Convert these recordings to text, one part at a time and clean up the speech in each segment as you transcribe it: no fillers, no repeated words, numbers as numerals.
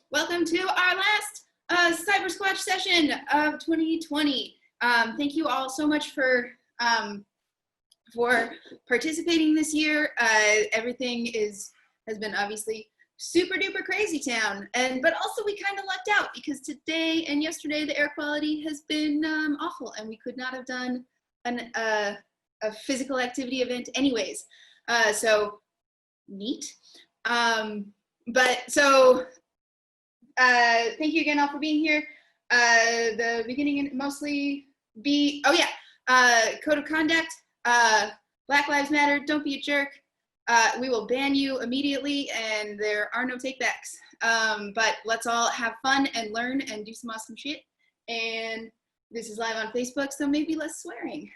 Welcome to our last Cybersquatch session of 2020. Thank you all so much for participating this year. Everything has been obviously super duper crazy town, but also we kind of lucked out because today and yesterday the air quality has been awful, and we could not have done a physical activity event anyways. So neat. Thank you again all for being here. The beginning and mostly be, code of conduct, Black Lives Matter, don't be a jerk. We will ban you immediately and there are no takebacks. But let's all have fun and learn and do some awesome shit. And this is live on Facebook, so maybe less swearing.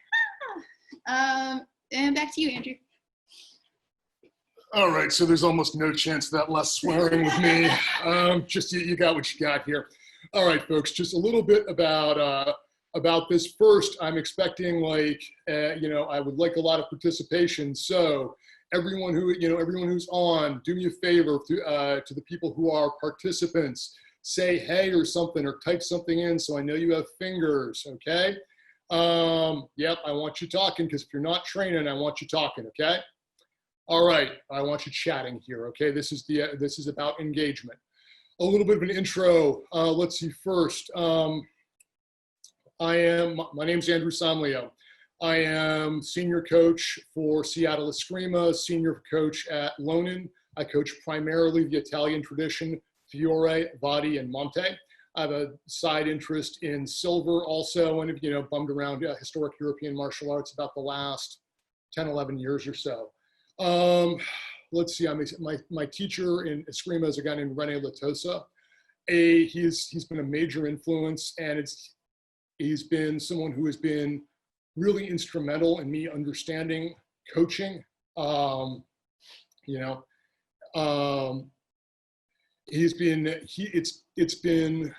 And back to you, Andrew. All right, so there's almost no chance of that less swearing with me. Just you got what you got here. All right, folks, just a little bit about this. First, I'm expecting I would like a lot of participation. So everyone who's on, do me a favor to the people who are participants, say hey or something, or type something in so I know you have fingers. Okay. Yep, I want you talking because if you're not training, I want you talking. Okay. All right, I want you chatting here, okay? This is about engagement. A little bit of an intro. Let's see first. My name's Andrew Somlyo. I am senior coach for Seattle Eskrima, senior coach at Lonin. I coach primarily the Italian tradition, Fiore, Vadi, and Monte. I have a side interest in silver also, and have bummed around historic European martial arts about the last 10, 11 years or so. Let's see, my teacher in Eskrima is a guy named Rene Latosa. He's been a major influence, and he's been someone who has been really instrumental in me understanding coaching. It's been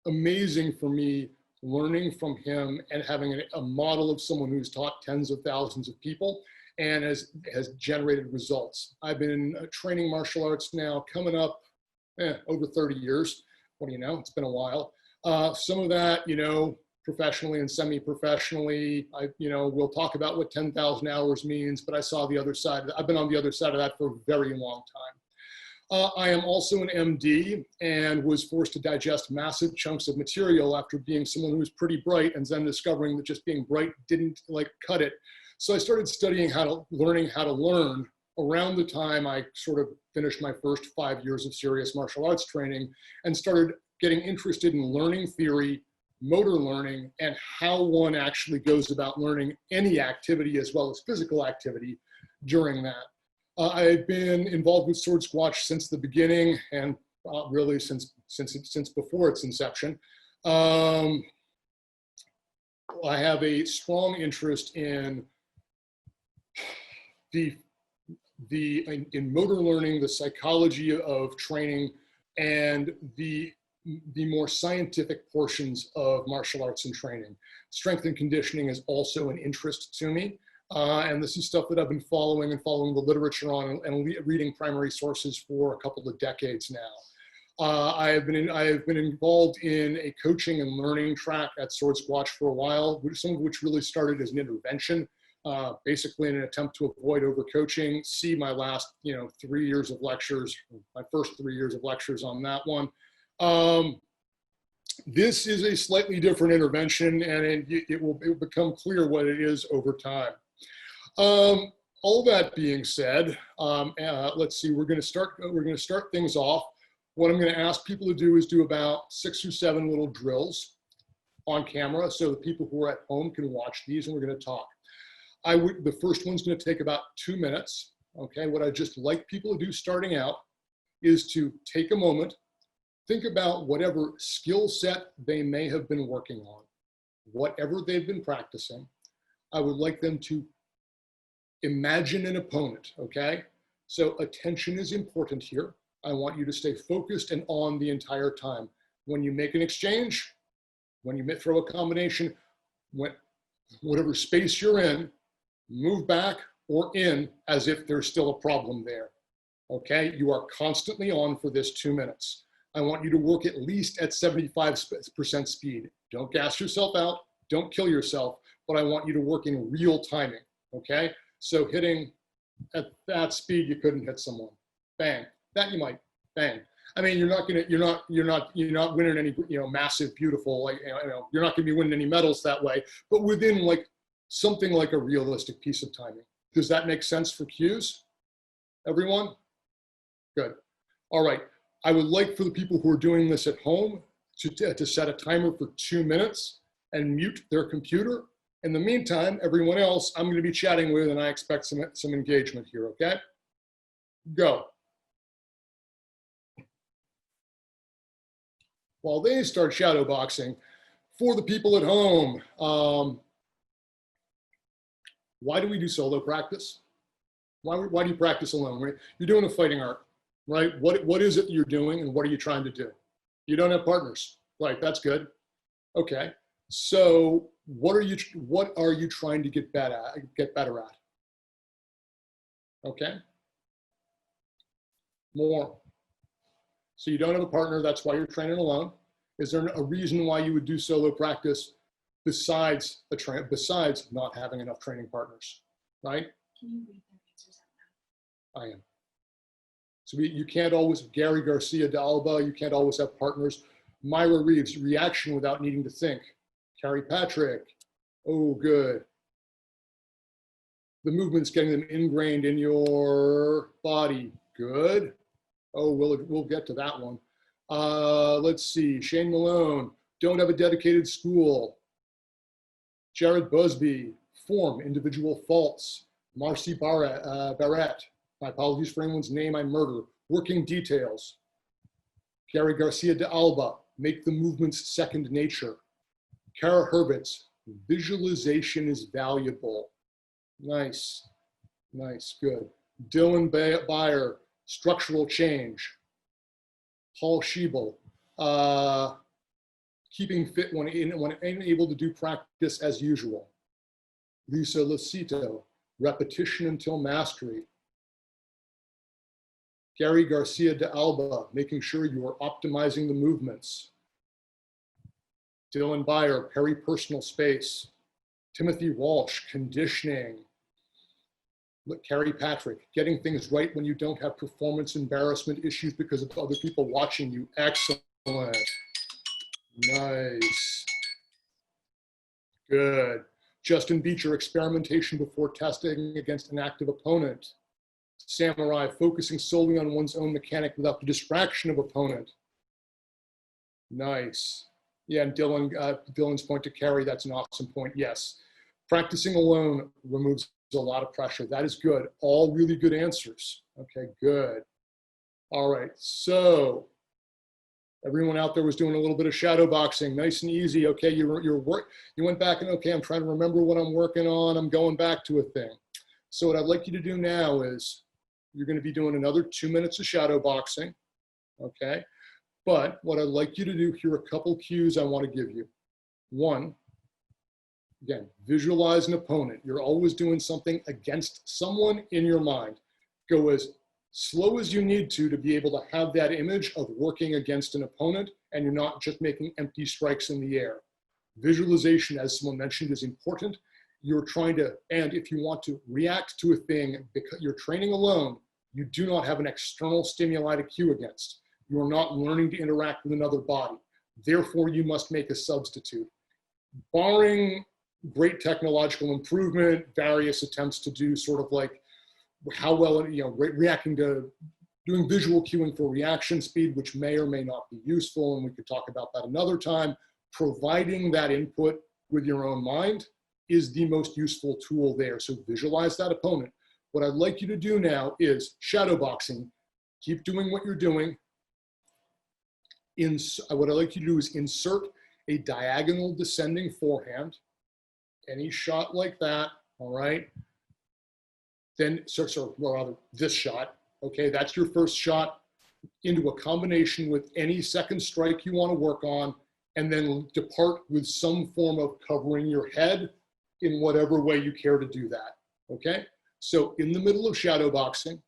amazing for me learning from him and having a model of someone who's taught tens of thousands of people and has generated results. I've been training martial arts now coming up over 30 years. What do you know? It's been a while. Some of that, professionally and semi-professionally. We'll talk about what 10,000 hours means, but I saw the other side. I've been on the other side of that for a very long time. I am also an MD and was forced to digest massive chunks of material after being someone who was pretty bright and then discovering that just being bright didn't cut it. So I started learning how to learn around the time I sort of finished my first 5 years of serious martial arts training and started getting interested in learning theory, motor learning, and how one actually goes about learning any activity as well as physical activity during that. I've been involved with Swordsquatch since the beginning and really since before its inception. I have a strong interest in in motor learning, the psychology of training, and the more scientific portions of martial arts and training. Strength and conditioning is also an interest to me. And this is stuff that I've been following the literature on and reading primary sources for a couple of decades now. I have been involved in a coaching and learning track at Swordsquatch for a while, some of which really started as an intervention. Basically in an attempt to avoid overcoaching. See my last 3 years of lectures, my first 3 years of lectures on that one. This is a slightly different intervention, and it will become clear what it is over time. All that being said, let's see, we're going to start things off. What I'm going to ask people to do is do about 6 or 7 little drills on camera so the people who are at home can watch these, and we're going to talk. The first one's going to take about 2 minutes. Okay, what I just like people to do starting out is to take a moment, think about whatever skill set they may have been working on, whatever they've been practicing. I would like them to imagine an opponent, okay? So attention is important here. I want you to stay focused and on the entire time. When you make an exchange, when you throw a combination, whatever space you're in, move back or in as if there's still a problem there. Okay, you are constantly on for this 2 minutes. I want you to work at least at 75% speed. Don't gas yourself out, don't kill yourself, but I want you to work in real timing, okay? So hitting at that speed, you couldn't hit someone. Bang, that you might, bang. I mean, you're not winning any, massive, beautiful, like, you're not gonna be winning any medals that way, but within like something like a realistic piece of timing. Does that make sense for cues? Everyone? Good. All right. I would like for the people who are doing this at home to set a timer for 2 minutes and mute their computer. In the meantime, everyone else I'm going to be chatting with, and I expect some engagement here, okay? Go. While they start shadow boxing, for the people at home, why do we do solo practice? Why do you practice alone? Right? You're doing a fighting art, right? What is it you're doing, and what are you trying to do? You don't have partners, right? That's good. Okay, so what are you trying to get better at? Okay, more. So you don't have a partner. That's why you're training alone. Is there a reason why you would do solo practice besides not having enough training partners, right? Can you read their answers out loud? I am. So you can't always, Gary Garcia de Alba, you can't always have partners. Myra Reeves, reaction without needing to think. Carrie Patrick, oh, good. The movement's getting them ingrained in your body, good. Oh, we'll get to that one. Let's see, Shane Malone, don't have a dedicated school. Jared Busby, form, individual faults. Marcy Barrett, my apologies for anyone's name I murder. Working details. Gary Garcia de Alba, make the movements second nature. Kara Hurwitz, visualization is valuable. Nice, nice, good. Dylan Beyer, structural change. Paul Schiebel, keeping fit when unable to do practice as usual. Lisa Lucito, repetition until mastery. Gary Garcia de Alba, making sure you are optimizing the movements. Dylan Beyer, peripersonal space. Timothy Walsh, conditioning. Carrie Patrick, getting things right when you don't have performance embarrassment issues because of other people watching you. Excellent. Nice. Good. Justin Beecher, experimentation before testing against an active opponent. Samurai, focusing solely on one's own mechanic without the distraction of opponent. Nice. Yeah, and Dylan's point to Carrie, that's an awesome point. Yes. Practicing alone removes a lot of pressure. That is good. All really good answers. Okay, good. All right, so everyone out there was doing a little bit of shadow boxing, nice and easy. Okay, you went back and okay, I'm trying to remember what I'm working on. I'm going back to a thing. So what I'd like you to do now is you're going to be doing another 2 minutes of shadow boxing. Okay, but what I'd like you to do, here are a couple cues I want to give you. One, again, visualize an opponent. You're always doing something against someone in your mind. Go as slow as you need to be able to have that image of working against an opponent, and you're not just making empty strikes in the air. Visualization, as someone mentioned, is important. You're trying to, and if you want to react to a thing because you're training alone, you do not have an external stimuli to cue against. You are not learning to interact with another body. Therefore, you must make a substitute. Barring great technological improvement, various attempts to do sort of like how well, reacting to doing visual cueing for reaction speed, which may or may not be useful, and we could talk about that another time. Providing that input with your own mind is the most useful tool there. So visualize that opponent. What I'd like you to do now is shadow boxing. Keep doing what you're doing. What I'd like you to do is insert a diagonal descending forehand. Any shot like that, all right? Then, or rather, this shot, okay? That's your first shot into a combination with any second strike you want to work on, and then depart with some form of covering your head in whatever way you care to do that, okay? So in the middle of shadow boxing,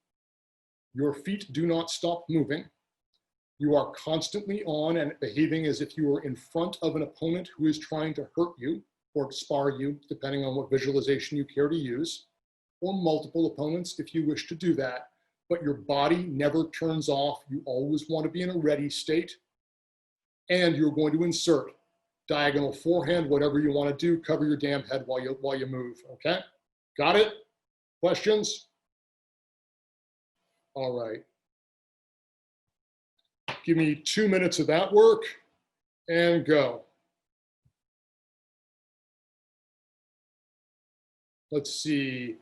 your feet do not stop moving. You are constantly on and behaving as if you were in front of an opponent who is trying to hurt you or spar you, depending on what visualization you care to use, or multiple opponents if you wish to do that. But your body never turns off. You always want to be in a ready state. And you're going to insert diagonal forehand, whatever you want to do, cover your damn head while you move, okay? Got it? Questions? All right. Give me 2 minutes of that work and go. Let's see.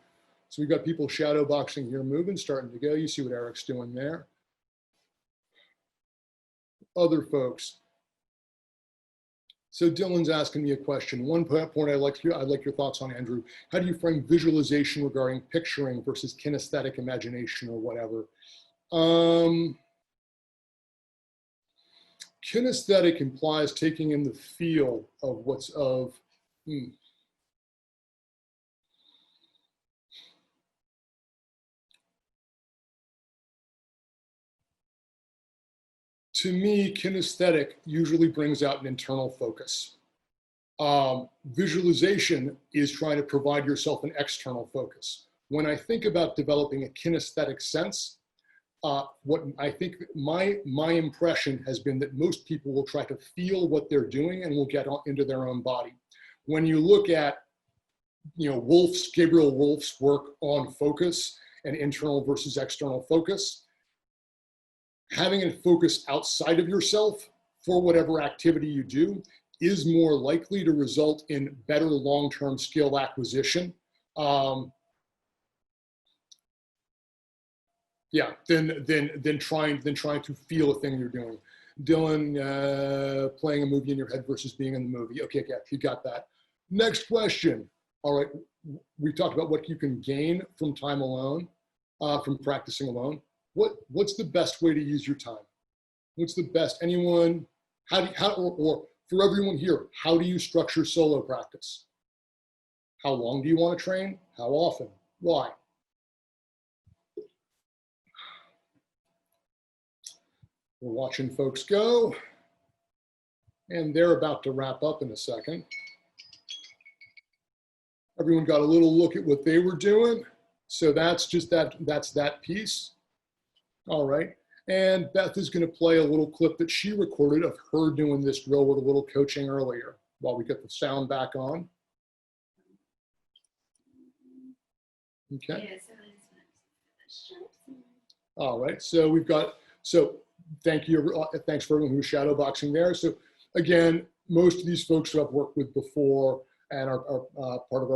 So we've got people shadow boxing here, moving, starting to go. You see what Eric's doing there. Other folks. So Dylan's asking me a question. One point I'd like your thoughts on, Andrew. How do you frame visualization regarding picturing versus kinesthetic imagination or whatever? Kinesthetic implies taking in the feel of what's of. To me, kinesthetic usually brings out an internal focus. Visualization is trying to provide yourself an external focus. When I think about developing a kinesthetic sense, what I think my impression has been that most people will try to feel what they're doing and will get into their own body. When you look at, Gabriel Wolf's work on focus and internal versus external focus, having a focus outside of yourself for whatever activity you do is more likely to result in better long-term skill acquisition. Than trying to feel a thing you're doing. Dylan, playing a movie in your head versus being in the movie. Okay, yeah, you got that. Next question. All right, we talked about what you can gain from time alone, from practicing alone. What's the best way to use your time? What's the best? Anyone? Or for everyone here, how do you structure solo practice? How long do you want to train? How often? Why? We're watching folks go, and they're about to wrap up in a second. Everyone got a little look at what they were doing. So that's just that's that piece. All right. And Beth is going to play a little clip that she recorded of her doing this drill with a little coaching earlier while we get the sound back on. Okay. All right. So we've got, thank you. Thanks for everyone who's shadow boxing there. So again, most of these folks who I've worked with before and are part of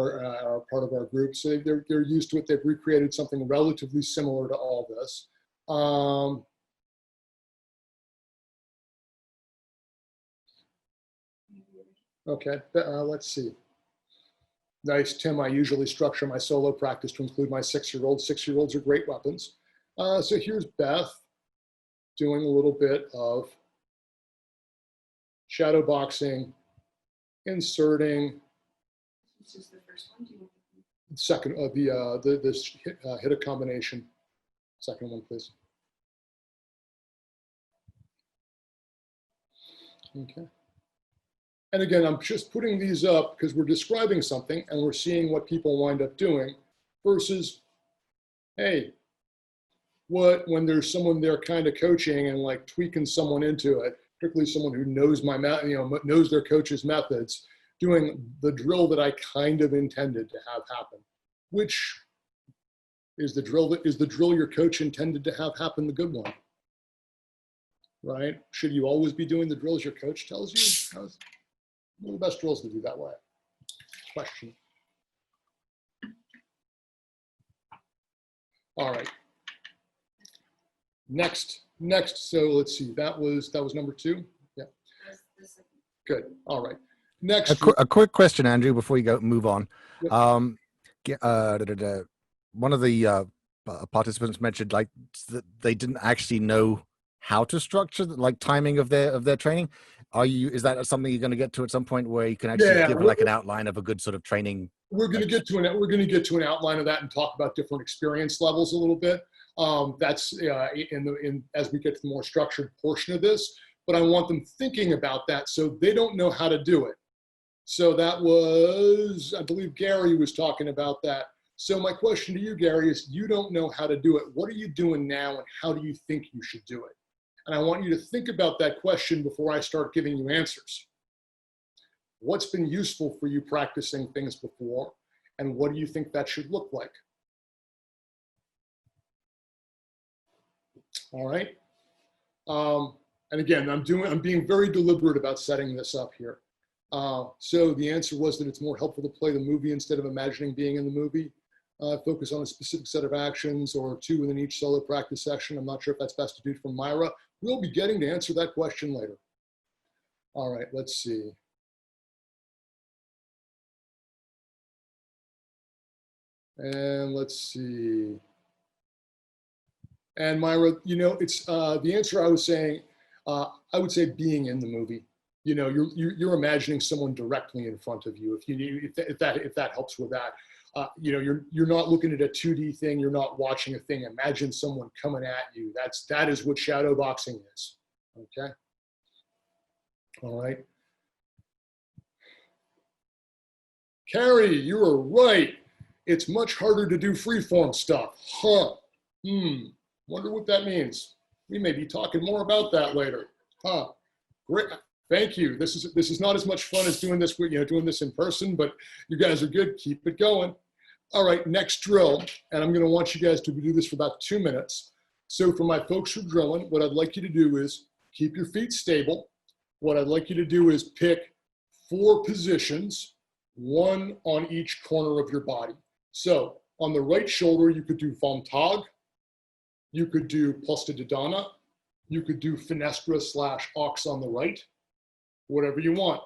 our group, so they're used to it. They've recreated something relatively similar to all this. Okay, let's see. Nice, Tim. I usually structure my solo practice to include my 6-year-olds. 6-year-olds are great weapons. So here's Beth doing a little bit of shadow boxing, inserting. This is the first one. Second of this hit a combination. Second one, please. Okay. And again, I'm just putting these up because we're describing something and we're seeing what people wind up doing versus, hey, when there's someone there kind of coaching and like tweaking someone into it, particularly someone who knows knows their coach's methods, doing the drill that I kind of intended to have happen, which is the drill your coach intended to have happen the good one, right? Should you always be doing the drills your coach tells you? One of the best drills to do that way. Question. All right. Next. So let's see. That was number 2. Yeah. Good. All right. Next. A quick question, Andrew, before you move on. Yep. One of the participants mentioned like that they didn't actually know how to structure like timing of their training. Is that something you're going to get to at some point where you can actually give like an outline of a good sort of training? We're going to get to an outline of that and talk about different experience levels a little bit. That's as we get to the more structured portion of this, but I want them thinking about that so they don't know how to do it. So that was, I believe Gary was talking about that. So my question to you, Gary, is you don't know how to do it. What are you doing now and how do you think you should do it? And I want you to think about that question before I start giving you answers. What's been useful for you practicing things before? And what do you think that should look like? All right. And again, I'm being very deliberate about setting this up here. So the answer was that it's more helpful to play the movie instead of imagining being in the movie. Focus on a specific set of actions or 2 within each solo practice session. I'm not sure if that's best to do from Myra. We'll be getting to answer that question later. All right, let's see. And let's see. And Myra, you know, it's the answer I was saying, I would say being in the movie. You know, you're imagining someone directly in front of you. If that helps with that, you know, you're not looking at a 2D thing. You're not watching a thing. Imagine someone coming at you. That is what shadow boxing is. Okay. All right. Carrie, you are right. It's much harder to do freeform stuff. Huh. Wonder what that means. We may be talking more about that later. Huh. Great. Thank you. This is not as much fun as doing this, you know, doing this in person, but you guys are good. Keep it going. All right, next drill. And I'm going to want you guys to do this for about 2 minutes. So for my folks who are drilling, what I'd like you to do is keep your feet stable. What I'd like you to do is pick 4 positions, 1 on each corner of your body. So on the right shoulder, you could do Vom Tag. You could do Posta de Donna. You could do Fenestra / Ox on the right, whatever you want.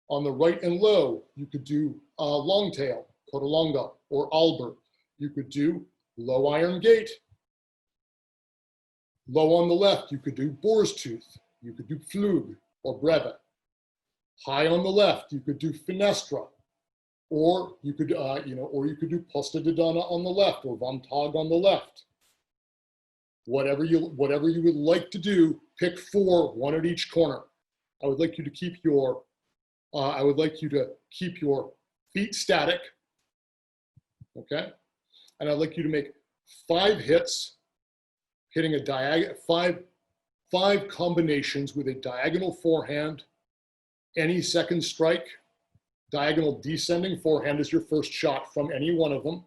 On the right and low, you could do Long Tail, Codalonga, or Alber. You could do Low Iron Gate. Low on the left, you could do Boar's Tooth. You could do Flug or Breve. High on the left, you could do Fenestra. Or you could, or you could do Posta de Donna on the left or Vom Tag on the left. Whatever you would like to do, pick 4, 1 at each corner. I would like you to keep your, feet static, okay? And I'd like you to make 5 hits, hitting a diagonal, 5 combinations with a diagonal forehand, any second strike. Diagonal descending forehand is your first shot from any one of them,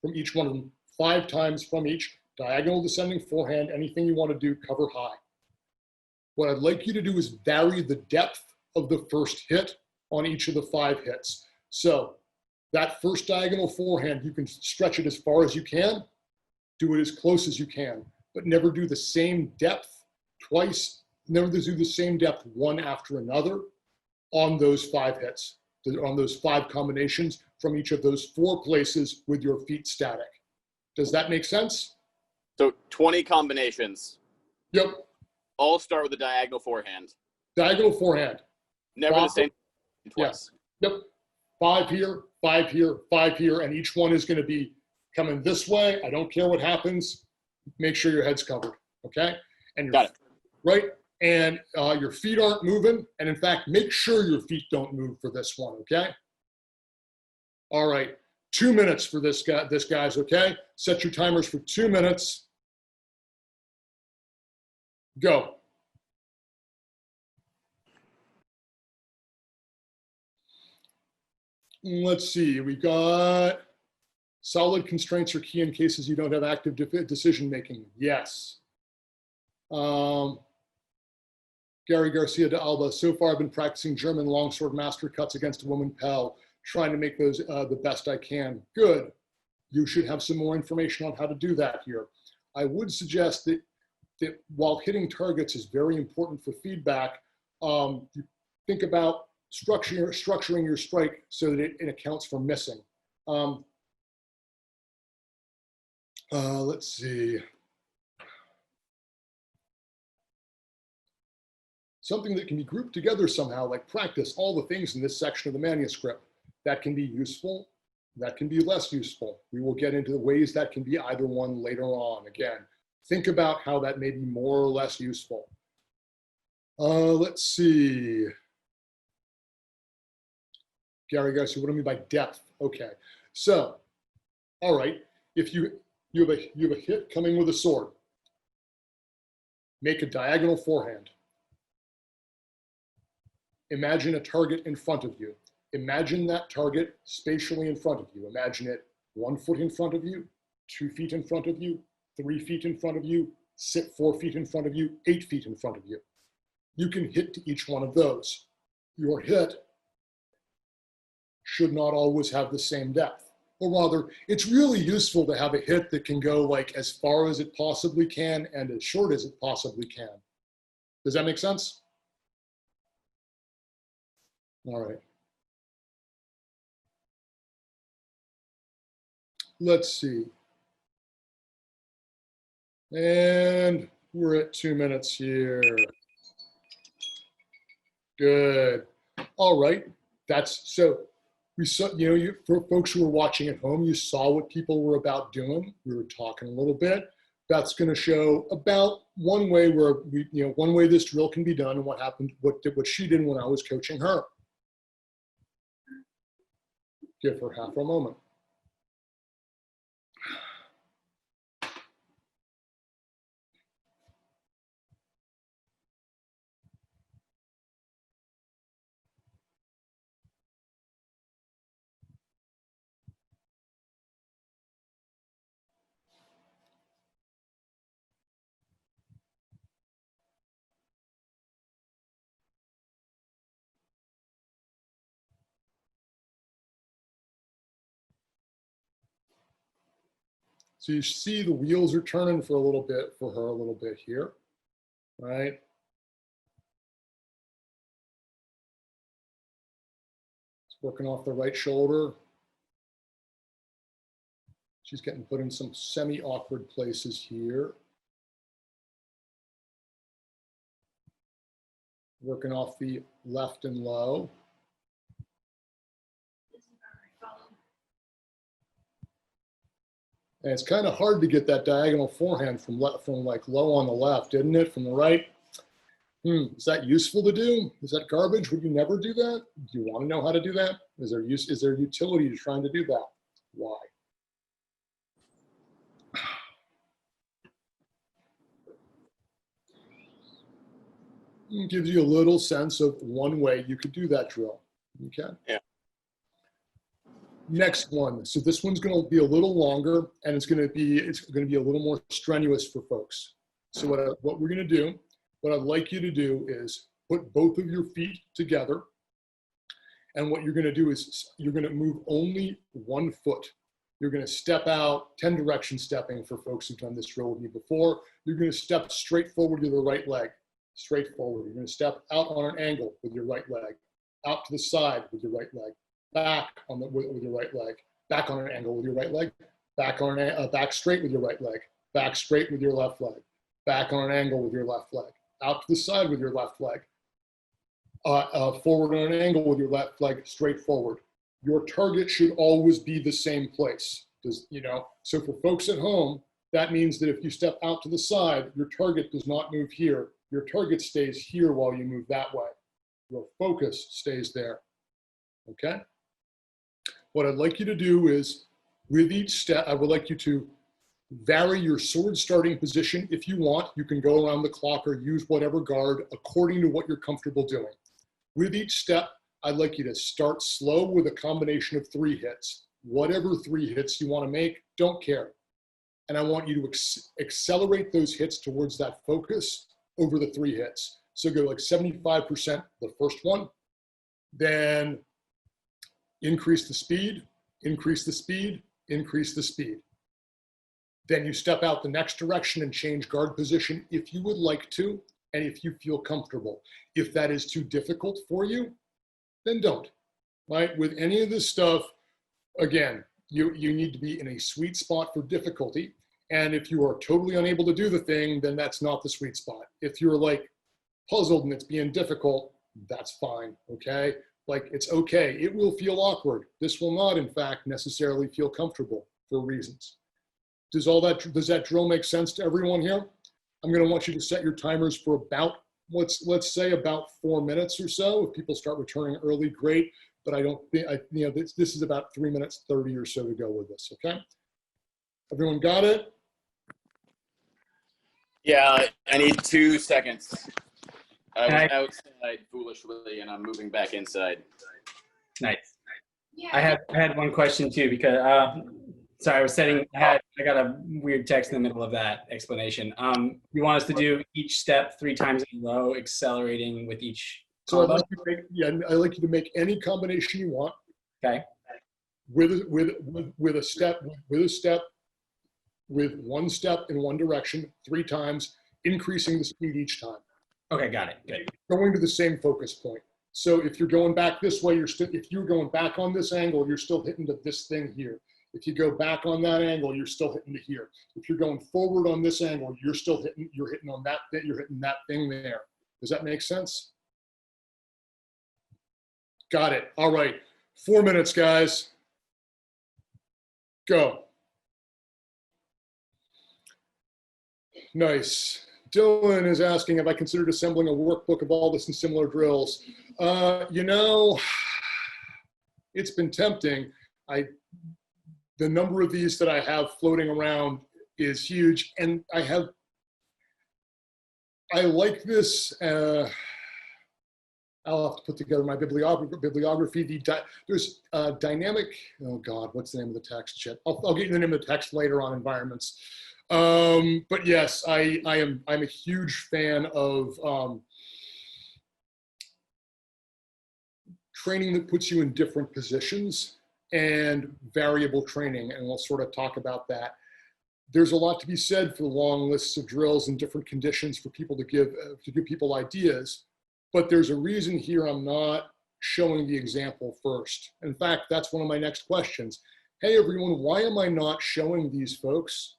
from each one of them, 5 times from each. Diagonal descending forehand, anything you want to do, cover high. What I'd like you to do is vary the depth of the first hit on each of the 5 hits. So that first diagonal forehand, you can stretch it as far as you can, do it as close as you can, but never do the same depth twice, never do the same depth one after another on those 5 hits, on those 5 combinations from each of those 4 places with your feet static. Does that make sense? So 20 combinations. Yep. All start with a diagonal forehand. Diagonal forehand. Never the same twice. Yeah. Yep. 5 here, 5 here, 5 here, and each one is going to be coming this way. I don't care what happens. Make sure your head's covered, okay? And Got it. Right? And your feet aren't moving. And in fact, make sure your feet don't move for this one, okay? All right. 2 minutes for this guys, okay? Set your timers for 2 minutes. Go. Let's see, we got solid constraints are key in cases you don't have active decision making. Yes. Gary Garcia de Alba, so far I've been practicing German longsword master cuts against a woman Pell, trying to make those the best I can. Good. You should have some more information on how to do that here. I would suggest that while hitting targets is very important for feedback, you think about structuring your strike so that it accounts for missing. Let's see. Something that can be grouped together somehow, like practice all the things in this section of the manuscript. That can be useful. That can be less useful. We will get into the ways that can be either one later on. Again, think about how that may be more or less useful. Let's see. Gary Garcia, what do I mean by depth? Okay, so, all right, if you have a hit coming with a sword, make a diagonal forehand. Imagine a target in front of you. Imagine that target spatially in front of you. Imagine it 1 foot in front of you, 2 feet in front of you, 3 feet in front of you, 4 feet in front of you, 8 feet in front of you. You can hit to each one of those. Your hit should not always have the same depth. Or rather, it's really useful to have a hit that can go like as far as it possibly can and as short as it possibly can. Does that make sense? All right. Let's see. And we're at 2 minutes here. Good. All right. That's so we saw, for folks who are watching at home, you saw what people were about doing. We were talking a little bit. That's going to show about one way where one way this drill can be done and what happened, what she did when I was coaching her. Give her half a moment. So you see the wheels are turning for a little bit, for her a little bit here, right? It's working off the right shoulder. She's getting put in some semi-awkward places here. Working off the left and low. And it's kind of hard to get that diagonal forehand from like low on the left, isn't it? From the right. Is that useful to do? Is that garbage? Would you never do that? Do you want to know how to do that? Is there utility to trying to do that? Why? It gives you a little sense of one way you could do that drill. Okay. Yeah. Next one. So this one's going to be a little longer, and it's going to be a little more strenuous for folks. So what we're going to do, what I'd like you to do is put both of your feet together, and what you're going to do is you're going to move only 1 foot. You're going to step out, 10 direction stepping for folks who've done this drill with me before. You're going to step straight forward with your right leg, straight forward. You're going to step out on an angle with your right leg, out to the side with your right leg, back on with your right leg, back on an angle with your right leg, back straight with your right leg, back straight with your left leg, back on an angle with your left leg, out to the side with your left leg, forward on an angle with your left leg, straight forward. Your target should always be the same place. So for folks at home, that means that if you step out to the side, your target does not move here. Your target stays here while you move that way. Your focus stays there. Okay? What I'd like you to do is, with each step, I would like you to vary your sword starting position. If you want, you can go around the clock or use whatever guard according to what you're comfortable doing. With each step, I'd like you to start slow with a combination of 3 hits. Whatever 3 hits you want to make, don't care. And I want you to accelerate those hits towards that focus over the 3 hits. So go like 75% the first one, then increase the speed, increase the speed, increase the speed. Then you step out the next direction and change guard position if you would like to, and if you feel comfortable. If that is too difficult for you, then don't, right? With any of this stuff, again, you need to be in a sweet spot for difficulty. And if you are totally unable to do the thing, then that's not the sweet spot. If you're like puzzled and it's being difficult, that's fine, okay? Like, it's okay. It will feel awkward. This will not, in fact, necessarily feel comfortable for reasons. Does that drill make sense to everyone here? I'm going to want you to set your timers for about, let's say about 4 minutes or so. If people start returning early, great. But I don't think, this is about 3 minutes 30 or so to go with this, okay? Everyone got it? Yeah, I need 2 seconds. I was outside foolishly, and I'm moving back inside. Nice. Yeah. I had one question too, because sorry, I got a weird text in the middle of that explanation. You want us to do each step 3 times in a row, accelerating with each So I'd combo? like you to make any combination you want. Okay. With a step, with 1 step in 1 direction 3 times, increasing the speed each time. Okay, got it. Good. Going to the same focus point. So if you're going back this way, if you're going back on this angle, you're still hitting to this thing here. If you go back on that angle, you're still hitting to here. If you're going forward on this angle, you're hitting on that thing, you're hitting that thing there. Does that make sense? Got it. All right. 4 minutes, guys. Go. Nice. Dylan is asking, have I considered assembling a workbook of all this and similar drills? It's been tempting. The number of these that I have floating around is huge. And I like this. I'll have to put together my bibliography. There's dynamic, oh God, what's the name of the text? Shit. I'll get you the name of the text later on environments. But yes, I'm a huge fan of training that puts you in different positions and variable training, and we'll sort of talk about that. There's a lot to be said for the long lists of drills and different conditions for people to give people ideas, but there's a reason here I'm not showing the example first. In fact, that's one of my next questions. Hey everyone, why am I not showing these folks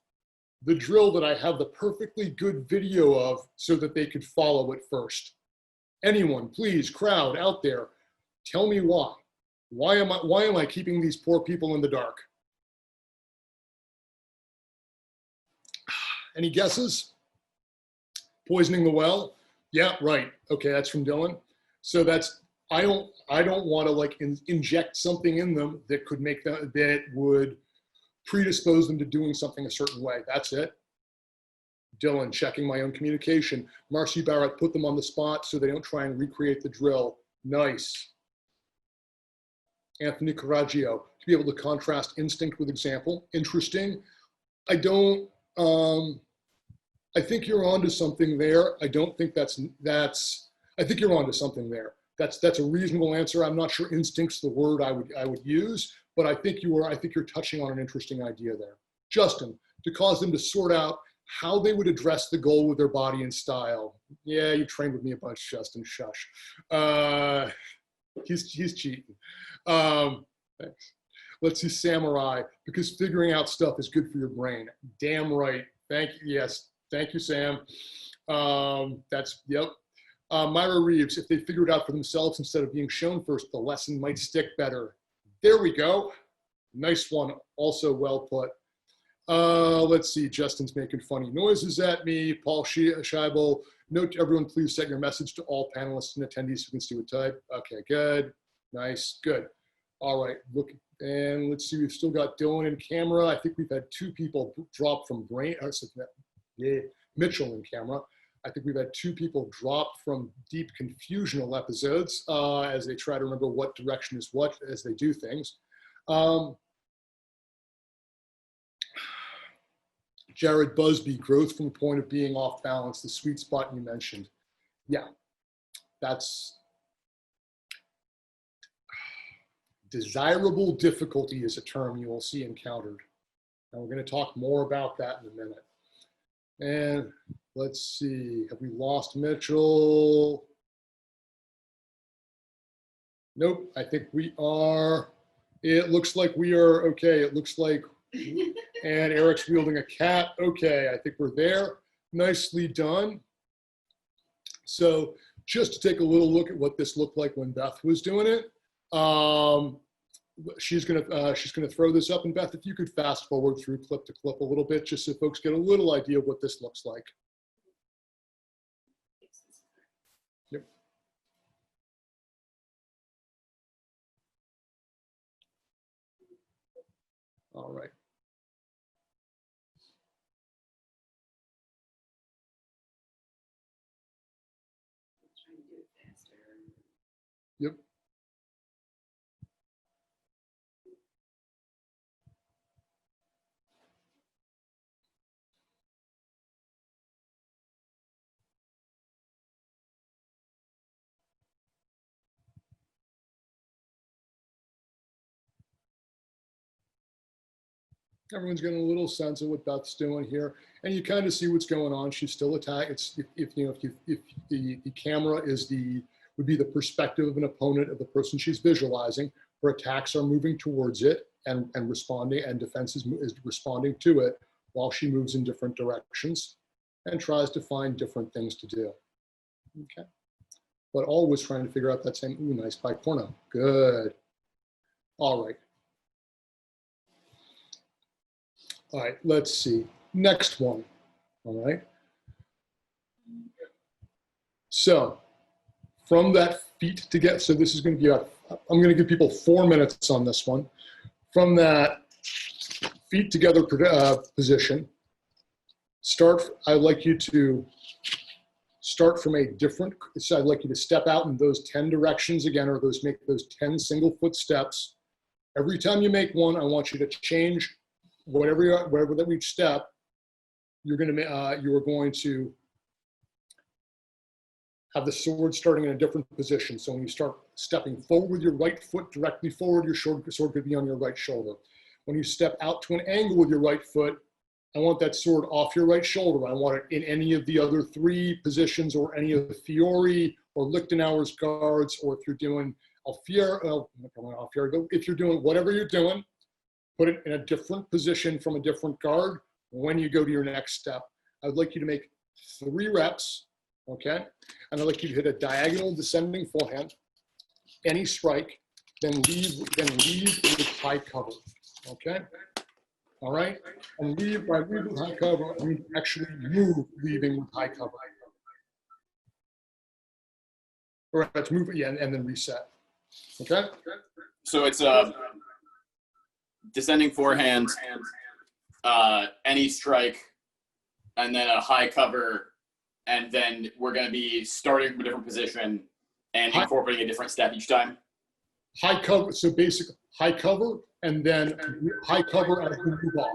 the drill that I have the perfectly good video of so that they could follow it first? Anyone, please, crowd out there, tell me why. Why am I keeping these poor people in the dark? Any guesses? Poisoning the well? Yeah, right. Okay, that's from Dylan. So I don't want to like inject something in them that could make them, that would predispose them to doing something a certain way. That's it. Dylan, checking my own communication. Marcy Barrett, put them on the spot so they don't try and recreate the drill. Nice. Anthony Coraggio, to be able to contrast instinct with example. Interesting. I think you're onto something there. I don't think I think you're onto something there. That's a reasonable answer. I'm not sure instinct's the word I would use, but I think you're touching on an interesting idea there. Justin, to cause them to sort out how they would address the goal with their body and style. Yeah, you trained with me a bunch, Justin, shush. He's cheating. Thanks. Let's see, Samurai, because figuring out stuff is good for your brain. Damn right. Thank you. Yes. Thank you, Sam. Yep. Myra Reeves, if they figure it out for themselves instead of being shown first, the lesson might stick better. There we go. Nice one. Also well put. Let's see. Justin's making funny noises at me. Paul Scheibel, note to everyone, please set your message to all panelists and attendees who can see what type. Okay, good. Nice. Good. All right. Look, and let's see. We've still got Dylan in camera. I think we've had 2 people drop from Mitchell in camera. I think we've had 2 people drop from deep confusional episodes as they try to remember what direction is what as they do things. Jared Busby, growth from the point of being off balance, the sweet spot you mentioned. Yeah, that's desirable difficulty is a term you will see encountered. And we're going to talk more about that in a minute. And let's see, have we lost Mitchell? Nope, I think we are. It looks like we are okay. It looks like, and Eric's wielding a cat. Okay, I think we're there. Nicely done. So just to take a little look at what this looked like when Beth was doing it. She's gonna throw this up, and Beth, if you could fast forward through clip to clip a little bit, just so folks get a little idea of what this looks like. Yep. All right. Yep. Everyone's getting a little sense of what Beth's doing here, and you kind of see what's going on. She's still attacking. It's if the camera would be the perspective of an opponent of the person she's visualizing. Her attacks are moving towards it and responding, and defense is responding to it while she moves in different directions and tries to find different things to do. Okay, but always trying to figure out that same. Ooh, nice by porno. Good. All right. All right, let's see. Next one. All right. So from that feet to get, so this is going to be, I'm going to give people 4 minutes on this one. From that feet together position, I'd like you to start from a different, so I'd like you to step out in those 10 directions again, or make those 10 single foot steps. Every time you make one, I want you to change whatever that each step, you are going to have the sword starting in a different position. So when you start stepping forward with your right foot directly forward, your sword could be on your right shoulder. When you step out to an angle with your right foot, I want that sword off your right shoulder. I want it in any of the other 3 positions, or any of the Fiori or Lichtenauer's guards, or if you're doing if you're doing whatever you're doing, put it in a different position from a different guard when you go to your next step. I would like you to make 3 reps, okay? And I'd like you to hit a diagonal descending forehand, any strike, then leave with high cover, okay? All right? And by leave with high cover, I mean actually move leaving with high cover. All right, let's move it, yeah, and then reset, okay? So it's descending forehand, any strike, and then a high cover, and then we're going to be starting from a different position and incorporating a different step each time. High cover, so basically high cover, and then high cover as we move off.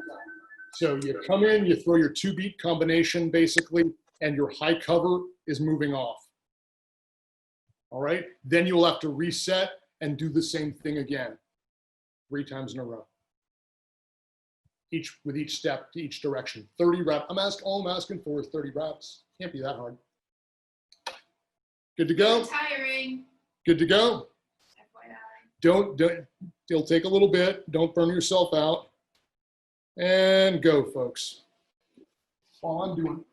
So you come in, you throw your 2-beat combination basically, and your high cover is moving off. All right, then you'll have to reset and do the same thing again, 3 times in a row. With each step to each direction. 30 reps. All I'm asking for is 30 reps. Can't be that hard. Good to go? Tiring. Good to go? FYI. It'll take a little bit. Don't burn yourself out. And go, folks. While I'm doing,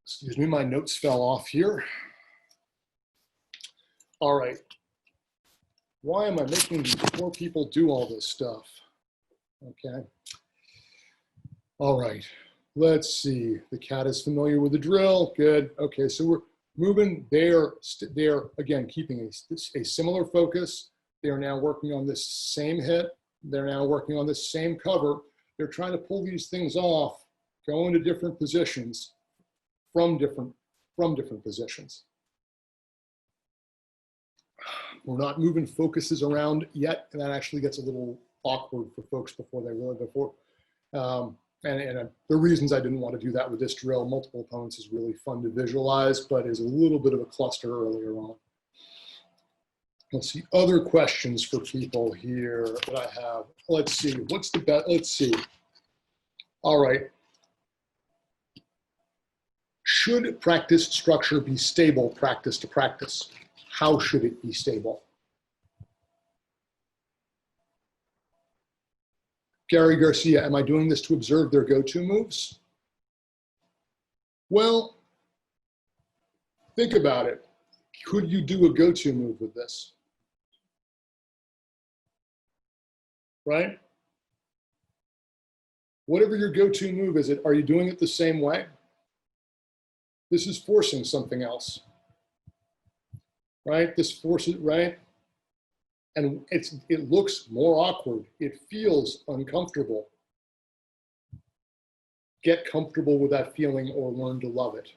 excuse me, my notes fell off here. All right. Why am I making these poor people do all this stuff? Okay. All right, let's see. The cat is familiar with the drill. Good. Okay, so we're moving. They're again keeping a similar focus. They are now working on this same hit. They're now working on this same cover. They're trying to pull these things off, go into different positions from different positions. We're not moving focuses around yet, and that actually gets a little awkward for folks before. And the reasons I didn't want to do that with this drill, multiple opponents, is really fun to visualize, but is a little bit of a cluster earlier on. Let's see, other questions for people here that I have. Let's see, what's the best? Let's see. All right. Should practice structure be stable practice to practice? How should it be stable? Gary Garcia, am I doing this to observe their go-to moves? Well, think about it. Could you do a go-to move with this? right? Whatever your go-to move is, are you doing it the same way? This is forcing something else, right? This forces, right? And it looks more awkward. It feels uncomfortable. Get comfortable with that feeling or learn to love it.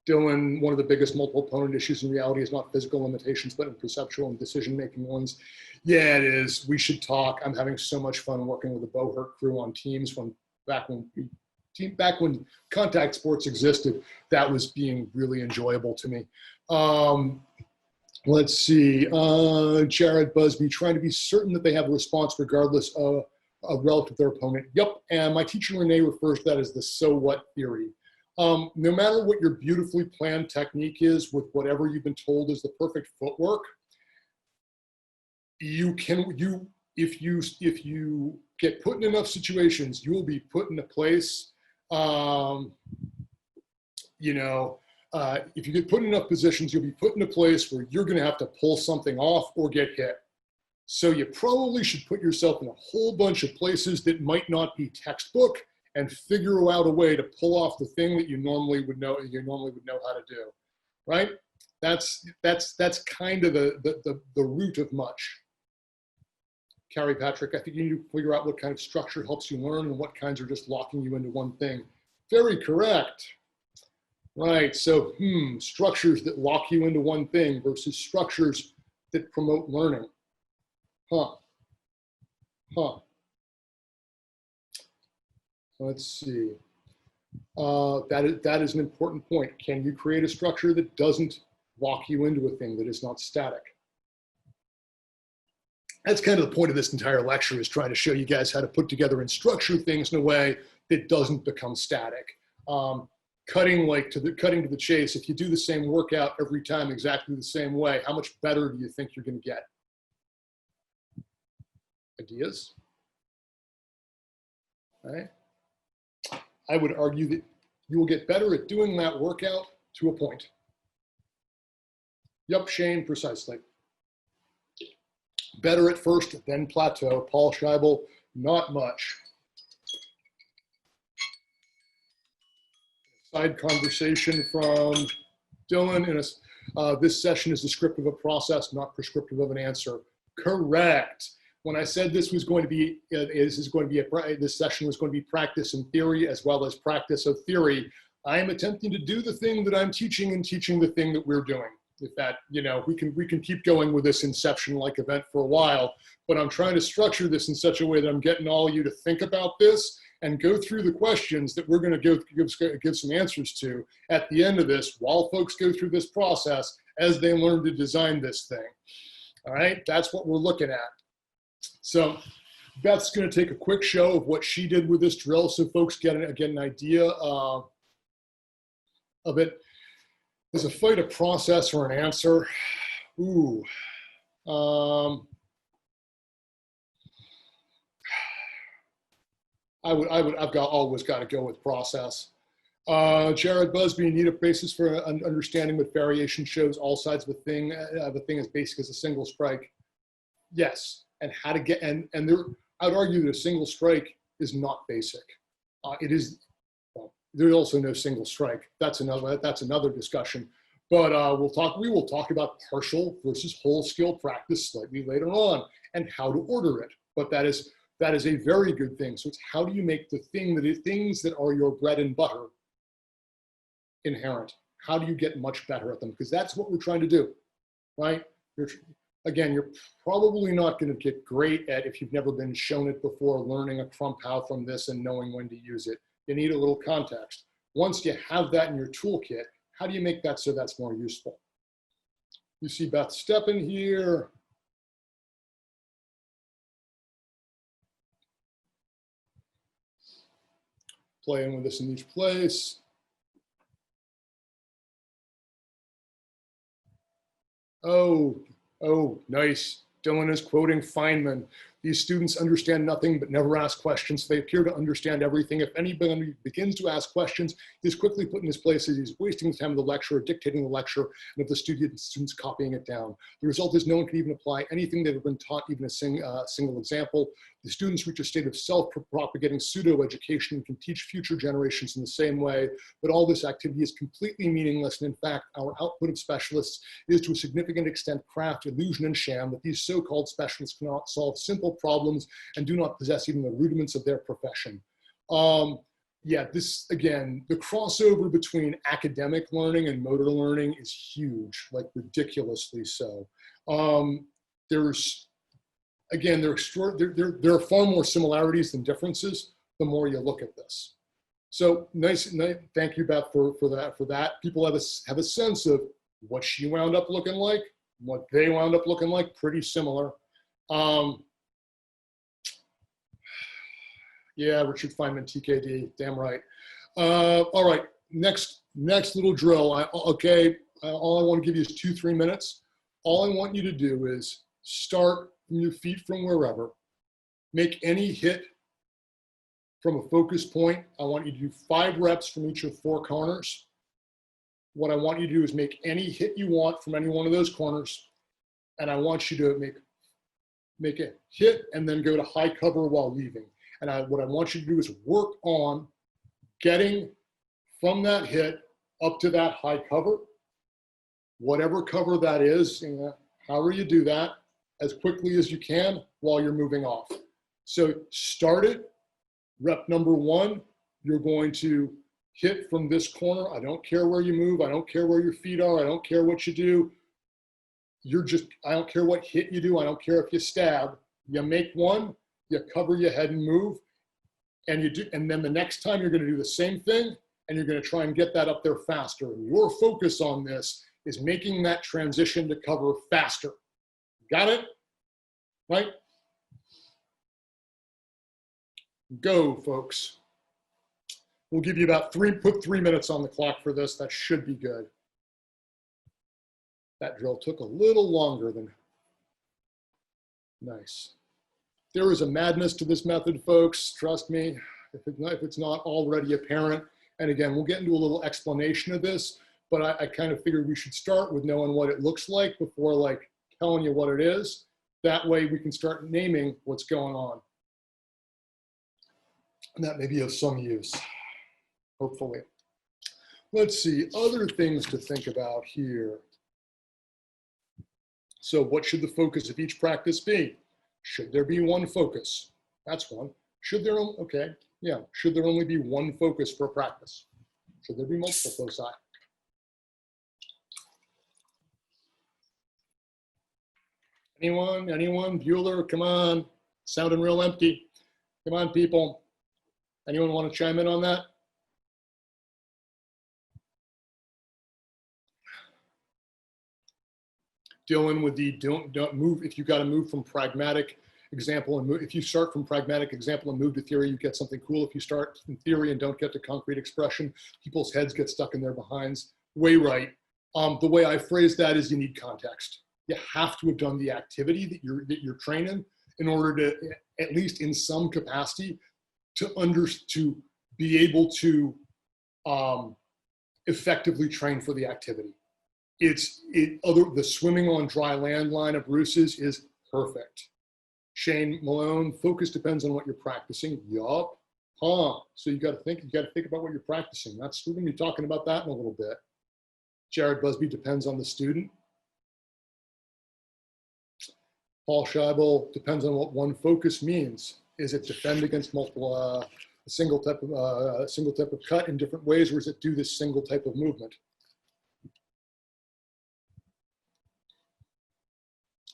Dylan, one of the biggest multiple opponent issues in reality is not physical limitations, but in perceptual and decision-making ones. Yeah, it is. We should talk. I'm having so much fun working with the Bohurt crew on teams back when contact sports existed. That was being really enjoyable to me. Let's see. Jared Busby, trying to be certain that they have a response regardless of relative to their opponent. Yep. And my teacher Renee refers to that as the so what theory. No matter what your beautifully planned technique is with whatever you've been told is the perfect footwork, if you get put in enough situations, you will be put in a place, if you get put in enough positions, you'll be put in a place where you're going to have to pull something off or get hit. So you probably should put yourself in a whole bunch of places that might not be textbook and figure out a way to pull off the thing that you normally would know how to do, right? That's kind of the root of much. Carrie Patrick, I think you need to figure out what kind of structure helps you learn and what kinds are just locking you into one thing. Very correct. Right, so structures that lock you into one thing versus structures that promote learning. Let's see. That is an important point. Can you create a structure that doesn't lock you into a thing, that is not static? That's kind of the point of this entire lecture, is trying to show you guys how to put together and structure things in a way that doesn't become static. Cutting to the chase, if you do the same workout every time exactly the same way, how much better do you think you're going to get? Ideas? All right. I would argue that you will get better at doing that workout to a point. Yup, Shane, precisely. Better at first, then plateau. Paul Scheibel, not much. Side conversation from Dylan. This session is descriptive of process, not prescriptive of an answer. Correct. When I said this was going to be, this session was going to be practice and theory as well as practice of theory, I am attempting to do the thing that I'm teaching and teaching the thing that we're doing. If that, we can keep going with this Inception-like event for a while, but I'm trying to structure this in such a way that I'm getting all of you to think about this and go through the questions that we're going to give some answers to at the end of this, while folks go through this process as they learn to design this thing. All right, that's what we're looking at. So Beth's going to take a quick show of what she did with this drill so folks get an idea of it. Is a fight a process or an answer? Ooh. I've always got to go with process. Jared Busby, need a basis for understanding what variation shows all sides of a thing. The thing is basic as a single strike. Yes, and how to get, and there, I'd argue that a single strike is not basic. It is, well, there's also no single strike. That's another discussion. But we will talk about partial versus whole skill practice slightly later on and how to order it. But that is a very good thing. So it's how do you make the things that are your bread and butter inherent? How do you get much better at them? Because that's what we're trying to do, right? You're probably not going to get great at, if you've never been shown it before, learning a crump how from this and knowing when to use it. You need a little context. Once you have that in your toolkit, how do you make that so that's more useful? You see Beth stepping here. Playing with this in each place. Oh, nice. Dylan is quoting Feynman. These students understand nothing but never ask questions. They appear to understand everything. If anybody begins to ask questions, he's quickly put in his place as he's wasting the time of the lecture, dictating the lecture, and if the student's copying it down. The result is no one can even apply anything they've been taught, even a single example. The students reach a state of self-propagating pseudo-education and can teach future generations in the same way, but all this activity is completely meaningless. And in fact, our output of specialists is to a significant extent craft, illusion, and sham that these so-called specialists cannot solve simple problems and do not possess even the rudiments of their profession. Yeah, this, again, the crossover between academic learning and motor learning is huge, like ridiculously so. Again, there are far more similarities than differences the more you look at this. So nice, thank you, Beth, for that. People have a sense of what she wound up looking like, what they wound up looking like, pretty similar. Yeah, Richard Feynman, TKD, damn right. All right, next little drill. All I want to give you is 2-3 minutes. All I want you to do is start from your feet from wherever. Make any hit from a focus point. I want you to do 5 reps from each of 4 corners. What I want you to do is make any hit you want from any one of those corners. And I want you to make a hit and then go to high cover while leaving. And what I want you to do is work on getting from that hit up to that high cover, whatever cover that is, however you do that, as quickly as you can while you're moving off. So start it. Rep number 1, you're going to hit from this corner. I don't care where you move. I don't care where your feet are. I don't care what you do. I don't care what hit you do. I don't care if you stab. You make one, you cover your head and move, and then the next time you're going to do the same thing, and you're going to try and get that up there faster. And your focus on this is making that transition to cover faster. Got it? Right? Go, folks. We'll give you about put 3 minutes on the clock for this. That should be good. That drill took a little longer than nice. There is a madness to this method, folks. Trust me, if it's not already apparent. And again, we'll get into a little explanation of this, but I kind of figured we should start with knowing what it looks like before like telling you what it is. That way we can start naming what's going on. And that may be of some use, hopefully. Let's see, other things to think about here. So what should the focus of each practice be? Should there be one focus? That's one. Should there, okay, yeah. Should there only be one focus for a practice? Should there be multiple foci? Anyone? Bueller, come on. Sounding real empty. Come on, people. Anyone want to chime in on that? Dylan with the don't move. If you got to move from pragmatic example and move, if you start from pragmatic example and move to theory, you get something cool. If you start in theory and don't get to concrete expression, people's heads get stuck in their behinds. Way right. The way I phrase that is you need context. You have to have done the activity that you're training in order to, at least in some capacity, to be able to effectively train for the activity. The swimming on dry land line of Bruce's is perfect. Shane Malone, focus depends on what you're practicing. Yup. So you got to think about what you're practicing. We're going to be talking about that in a little bit. Jared Busby, depends on the student. Paul Scheibel, depends on what one focus means. Is it defend against multiple, a single type of cut in different ways, or is it do this single type of movement?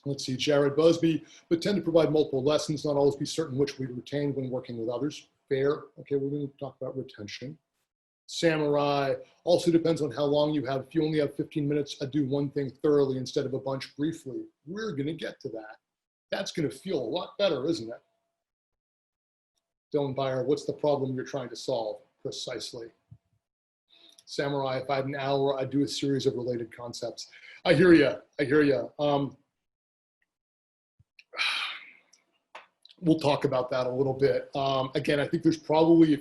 Let's see, Jared Busby, but tend to provide multiple lessons, not always be certain which we retain when working with others. Fair. Okay, we're going to talk about retention. Samurai, also depends on how long you have. If you only have 15 minutes, I do one thing thoroughly instead of a bunch briefly. We're going to get to that. That's going to feel a lot better, isn't it? Dylan Byer, what's the problem you're trying to solve? Precisely. Samurai, if I had an hour, I'd do a series of related concepts. I hear you. we'll talk about that a little bit. Again, I think there's probably,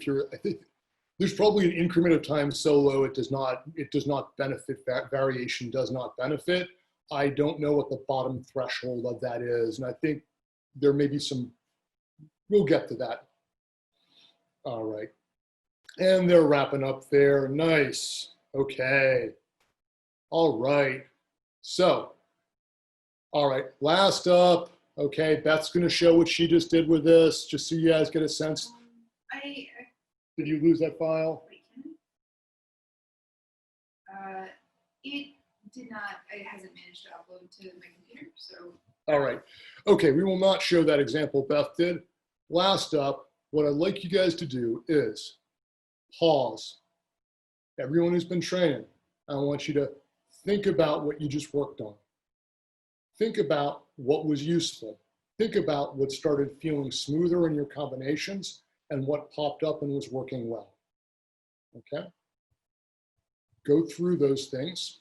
there's probably an increment of time solo. It does not benefit, variation does not benefit. I don't know what the bottom threshold of that is. And I think there may be some, we'll get to that. All right. And they're wrapping up there. Nice. Okay. All right. So, all right, last up. Okay, Beth's going to show what she just did with this, just so you guys get a sense. Did you lose that file? It did not, it hasn't managed to upload to my computer, so. All right. Okay, we will not show that example Beth did. Last up, what I'd like you guys to do is pause. Everyone who's been training, I want you to think about what you just worked on. Think about what was useful. Think about what started feeling smoother in your combinations and what popped up and was working well. Okay? Go through those things.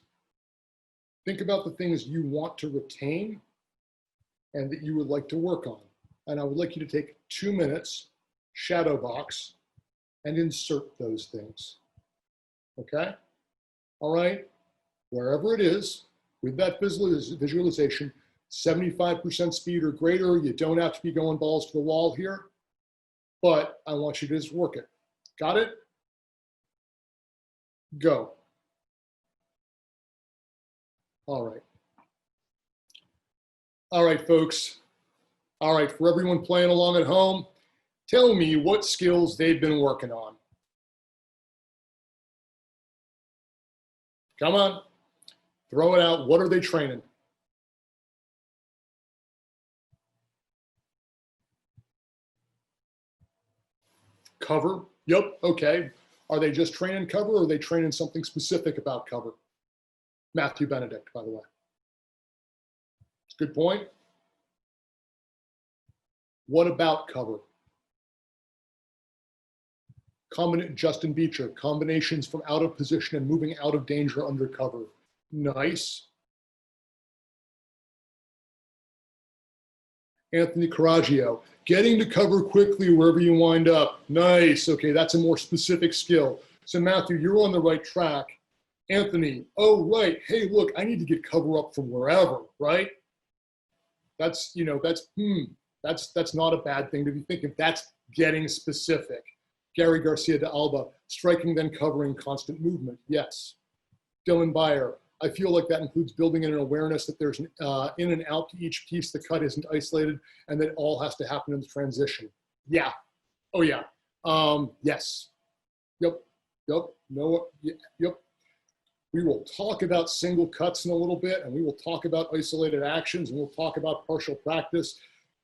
Think about the things you want to retain and that you would like to work on. And I would like you to take 2 minutes, shadow box, and insert those things. Okay? All right? Wherever it is, with that visualization, 75% speed or greater, you don't have to be going balls to the wall here, but I want you to just work it. Got it? Go. All right. All right, folks. All right, for everyone playing along at home, tell me what skills they've been working on. Come on. Throw it out. What are they training? Cover. Yep. Okay. Are they just training cover or are they training something specific about cover? Matthew Benedict, by the way. Good point. What about cover? Justin Beecher, combinations from out of position and moving out of danger under cover. Nice. Anthony Coraggio, getting to cover quickly wherever you wind up. Nice. Okay, that's a more specific skill. So Matthew, you're on the right track. Anthony, oh, right. Hey, look, I need to get cover up from wherever, right? That's, you know, that's not a bad thing to be thinking. That's getting specific. Gary Garcia de Alba, striking then covering constant movement. Yes. Dylan Byer, I feel like that includes building in an awareness that there's an in and out to each piece. The cut isn't isolated and that it all has to happen in the transition. Yeah. Oh, yeah. Yes. Yep. Yep. No. Yep. We will talk about single cuts in a little bit, and we will talk about isolated actions, and we'll talk about partial practice.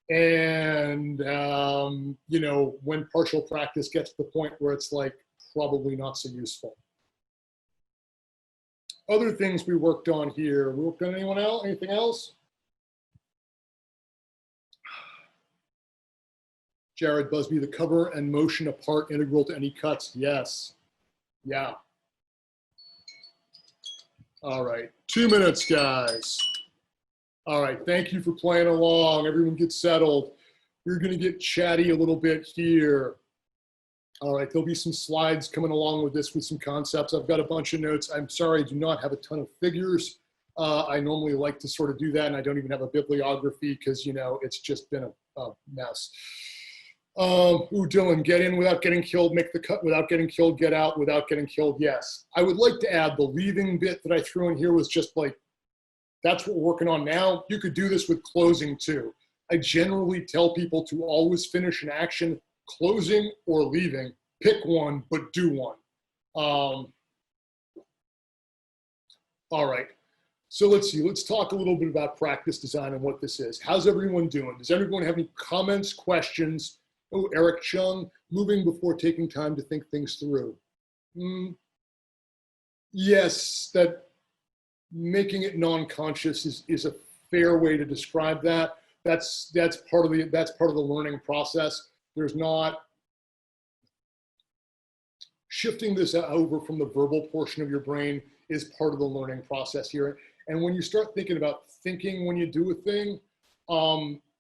And, you know, when partial practice gets to the point where it's like probably not so useful. Other things we worked on here. We worked on anyone else? Anything else? Jared Busby, the cover and motion apart integral to any cuts. Yes. Yeah. All right. 2 minutes, guys. All right. Thank you for playing along. Everyone get settled. We're going to get chatty a little bit here. All right. There'll be some slides coming along with this with some concepts. I've got a bunch of notes. I'm sorry, I do not have a ton of figures. I normally like to sort of do that, and I don't even have a bibliography because, you know, it's just been a mess. Ooh, Dylan, get in without getting killed, make the cut without getting killed, get out without getting killed. Yes. I would like to add the leaving bit that I threw in here was just like, that's what we're working on now. You could do this with closing too. I generally tell people to always finish an action closing or leaving. Pick one, but do one. All right. So let's see, let's talk a little bit about practice design and what this is. How's everyone doing? Does everyone have any comments, questions? Oh, Eric Chung, moving before taking time to think things through. Yes, that making it non-conscious is a fair way to describe that. That's part of the learning process. There's not shifting this over from the verbal portion of your brain is part of the learning process here. And when you start thinking about thinking when you do a thing,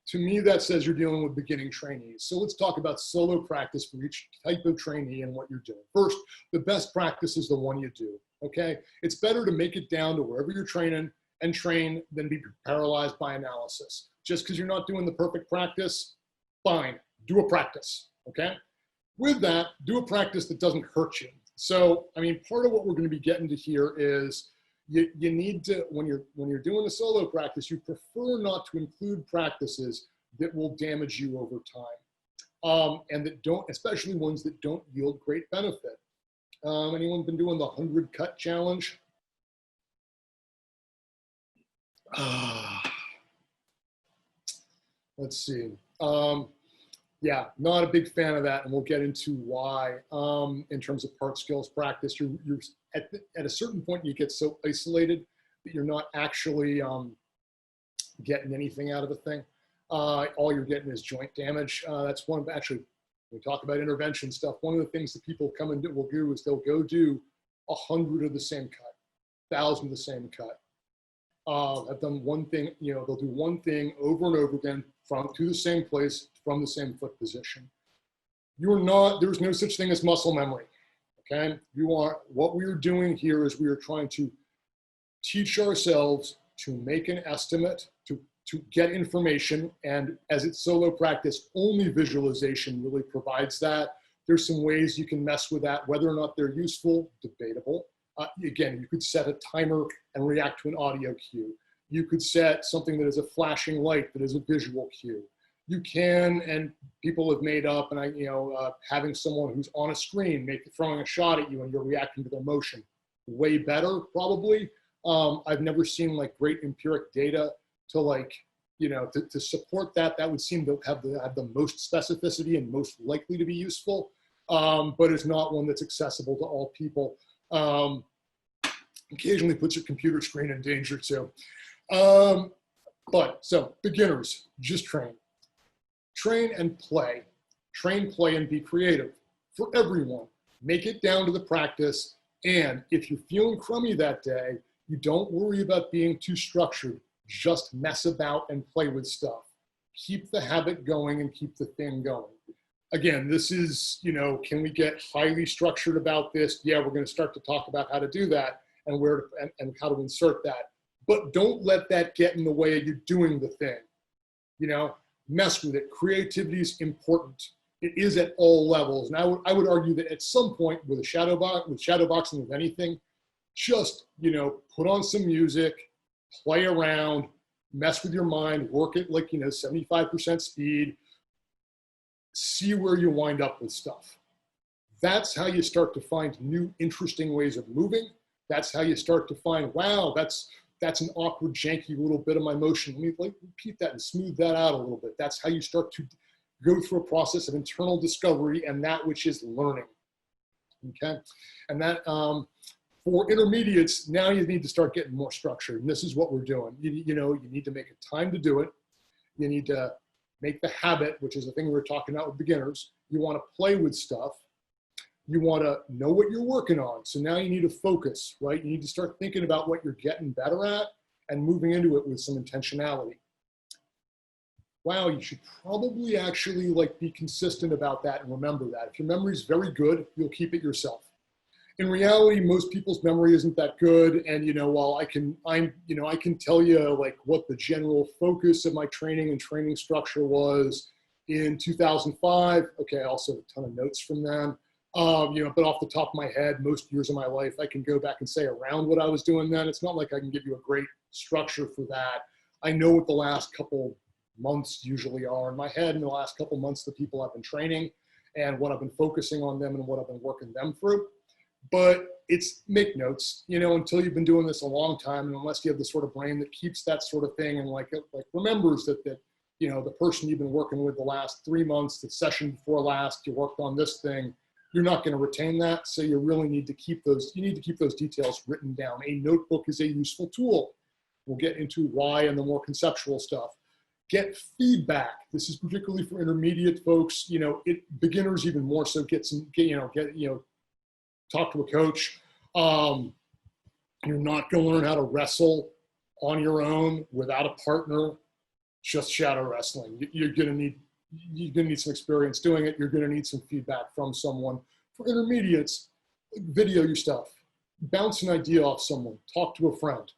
To me, that says you're dealing with beginning trainees. So let's talk about solo practice for each type of trainee and what you're doing. First, the best practice is the one you do, okay? It's better to make it down to wherever you're training and train than be paralyzed by analysis. Just because you're not doing the perfect practice, fine, do a practice, okay? With that, do a practice that doesn't hurt you. So, I mean, part of what we're going to be getting to here is you need to, when you're doing a solo practice, you prefer not to include practices that will damage you over time, and that don't, especially ones that don't yield great benefit. Anyone been doing the 100 cut challenge? Let's see. Yeah, not a big fan of that, and we'll get into why. In terms of part skills practice, you're at a certain point you get so isolated that you're not actually getting anything out of the thing. All you're getting is joint damage. That's one of, actually, when we talk about intervention stuff, one of the things that people come and will do is they'll go do 100 of the same cut, 1,000 of the same cut. I've done one thing, you know, they'll do one thing over and over again to the same place, from the same foot position. There's no such thing as muscle memory, okay? What we are doing here is we are trying to teach ourselves to make an estimate, to get information, and as it's solo practice, only visualization really provides that. There's some ways you can mess with that, whether or not they're useful, debatable. Again, you could set a timer and react to an audio cue. You could set something that is a flashing light that is a visual cue. You can, and people have made up, and having someone who's on a screen throwing a shot at you and you're reacting to their motion, way better probably. I've never seen like great empiric data to support that. That would seem to have the most specificity and most likely to be useful, but it's not one that's accessible to all people. Occasionally puts your computer screen in danger too. So beginners, just train. Train and play. Train, play, and be creative. For everyone, make it down to the practice. And if you're feeling crummy that day, you don't worry about being too structured. Just mess about and play with stuff. Keep the habit going and keep the thing going. Again, this is, can we get highly structured about this? Yeah, we're going to start to talk about how to do that and and how to insert that. But don't let that get in the way of you doing the thing. Mess with it. Creativity is important. It is at all levels. And I would argue that at some point with shadowboxing, with anything, just, put on some music, play around, mess with your mind, work at 75% speed, see where you wind up with stuff. That's how you start to find new, interesting ways of moving. That's how you start to find, wow, that's an awkward, janky little bit of my motion. Let me repeat that and smooth that out a little bit. That's how you start to go through a process of internal discovery and that which is learning, okay? And that, for intermediates, now you need to start getting more structured. And this is what we're doing. You need to make a time to do it. You need to make the habit, which is the thing we were talking about with beginners. You want to play with stuff. You want to know what you're working on. So now you need to focus, right? You need to start thinking about what you're getting better at and moving into it with some intentionality. Wow, you should probably actually be consistent about that and remember that. If your memory is very good, you'll keep it yourself. In reality, most people's memory isn't that good. And, while I can tell you what the general focus of my training and training structure was in 2005. Okay, I also have a ton of notes from them. But off the top of my head, most years of my life, I can go back and say around what I was doing then. It's not like I can give you a great structure for that. I know what the last couple months usually are in my head, in the last couple months, the people I've been training and what I've been focusing on them and what I've been working them through. But make notes, until you've been doing this a long time, and unless you have the sort of brain that keeps that sort of thing and remembers that the person you've been working with the last 3 months, the session before last, you worked on this thing, you're not going to retain that. So you really need to keep those details written down. A notebook is a useful tool. We'll get into why and the more conceptual stuff. Get feedback. This is particularly for intermediate folks. Beginners even more so. Talk to a coach. You're not going to learn how to wrestle on your own without a partner just shadow wrestling. You're gonna need some experience doing it. You're gonna need some feedback from someone. For intermediates, video your stuff, bounce an idea off someone, talk to a friend.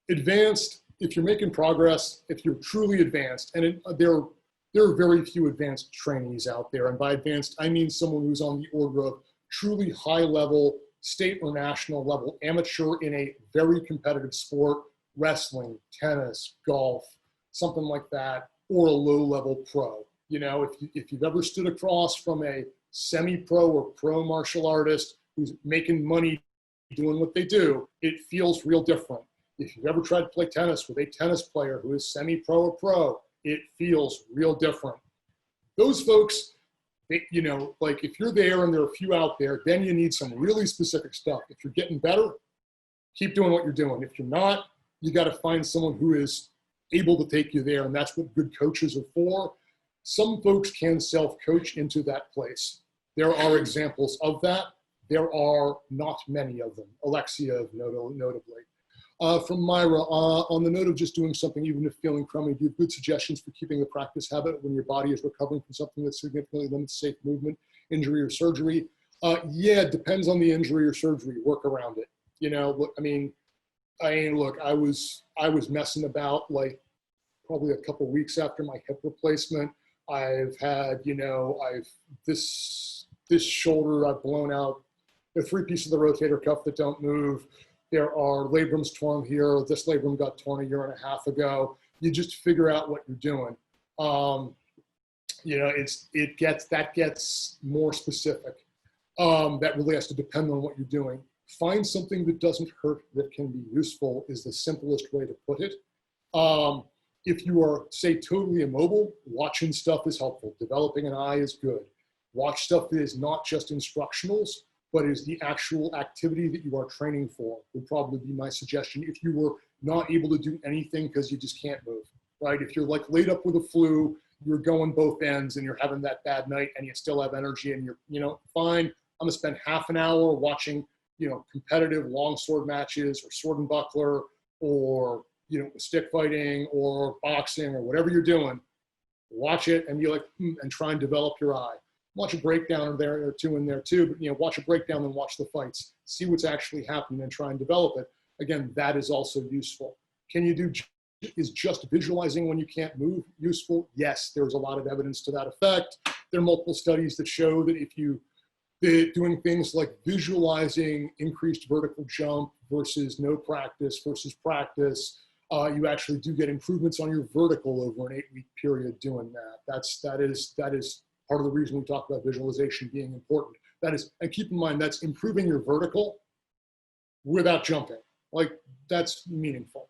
Advanced, if you're making progress, if you're truly advanced, and there are very few advanced trainees out there, and by advanced, I mean someone who's on the order of truly high level, state or national level, amateur in a very competitive sport, wrestling, tennis, golf, something like that, or a low level pro. You know, if you've ever stood across from a semi-pro or pro martial artist who's making money doing what they do, it feels real different. If you've ever tried to play tennis with a tennis player who is semi-pro or pro, it feels real different. Those folks, you know, like if you're there and there are a few out there, then you need some really specific stuff. If you're getting better, keep doing what you're doing. If you're not, you got to find someone who is able to take you there, and that's what good coaches are for. Some folks can self-coach into that place. There are examples of that. There are not many of them. Alexia, notably. From Myra, on the note of just doing something, even if feeling crummy, do you have good suggestions for keeping the practice habit when your body is recovering from something that significantly limits safe movement, injury, or surgery? Yeah, it depends on the injury or surgery. Work around it. You know, look, look, I was messing about like probably a couple weeks after my hip replacement. I've had, you know, this shoulder, I've blown out the 3 pieces of the rotator cuff that don't move. There are labrums torn here. This labrum got torn 1.5 years ago. You just figure out what you're doing. You know, that gets more specific. That really has to depend on what you're doing. Find something that doesn't hurt that can be useful is the simplest way to put it. If you are, say, totally immobile, watching stuff is helpful. Developing an eye is good. Watch stuff that is not just instructionals, but is the actual activity that you are training for, would probably be my suggestion if you were not able to do anything because you just can't move, right? If you're like laid up with a flu, you're going both ends and you're having that bad night and you still have energy and you're, you know, fine, I'm gonna spend half an hour watching, you know, competitive longsword matches or sword and buckler or, you know, stick fighting or boxing or whatever you're doing. Watch it and be like, and try and develop your eye. Watch a breakdown or there or two in there too, but you know, watch a breakdown and watch the fights. See what's actually happening and try and develop it. Again, that is also useful. Can you do, is just visualizing when you can't move useful? Yes, there's a lot of evidence to that effect. There are multiple studies that show that if you, doing things like visualizing increased vertical jump versus no practice versus practice, you actually do get improvements on your vertical over an 8-week period doing that. That is part of the reason we talk about visualization being important. That is, and keep in mind, that's improving your vertical without jumping. Like, that's meaningful.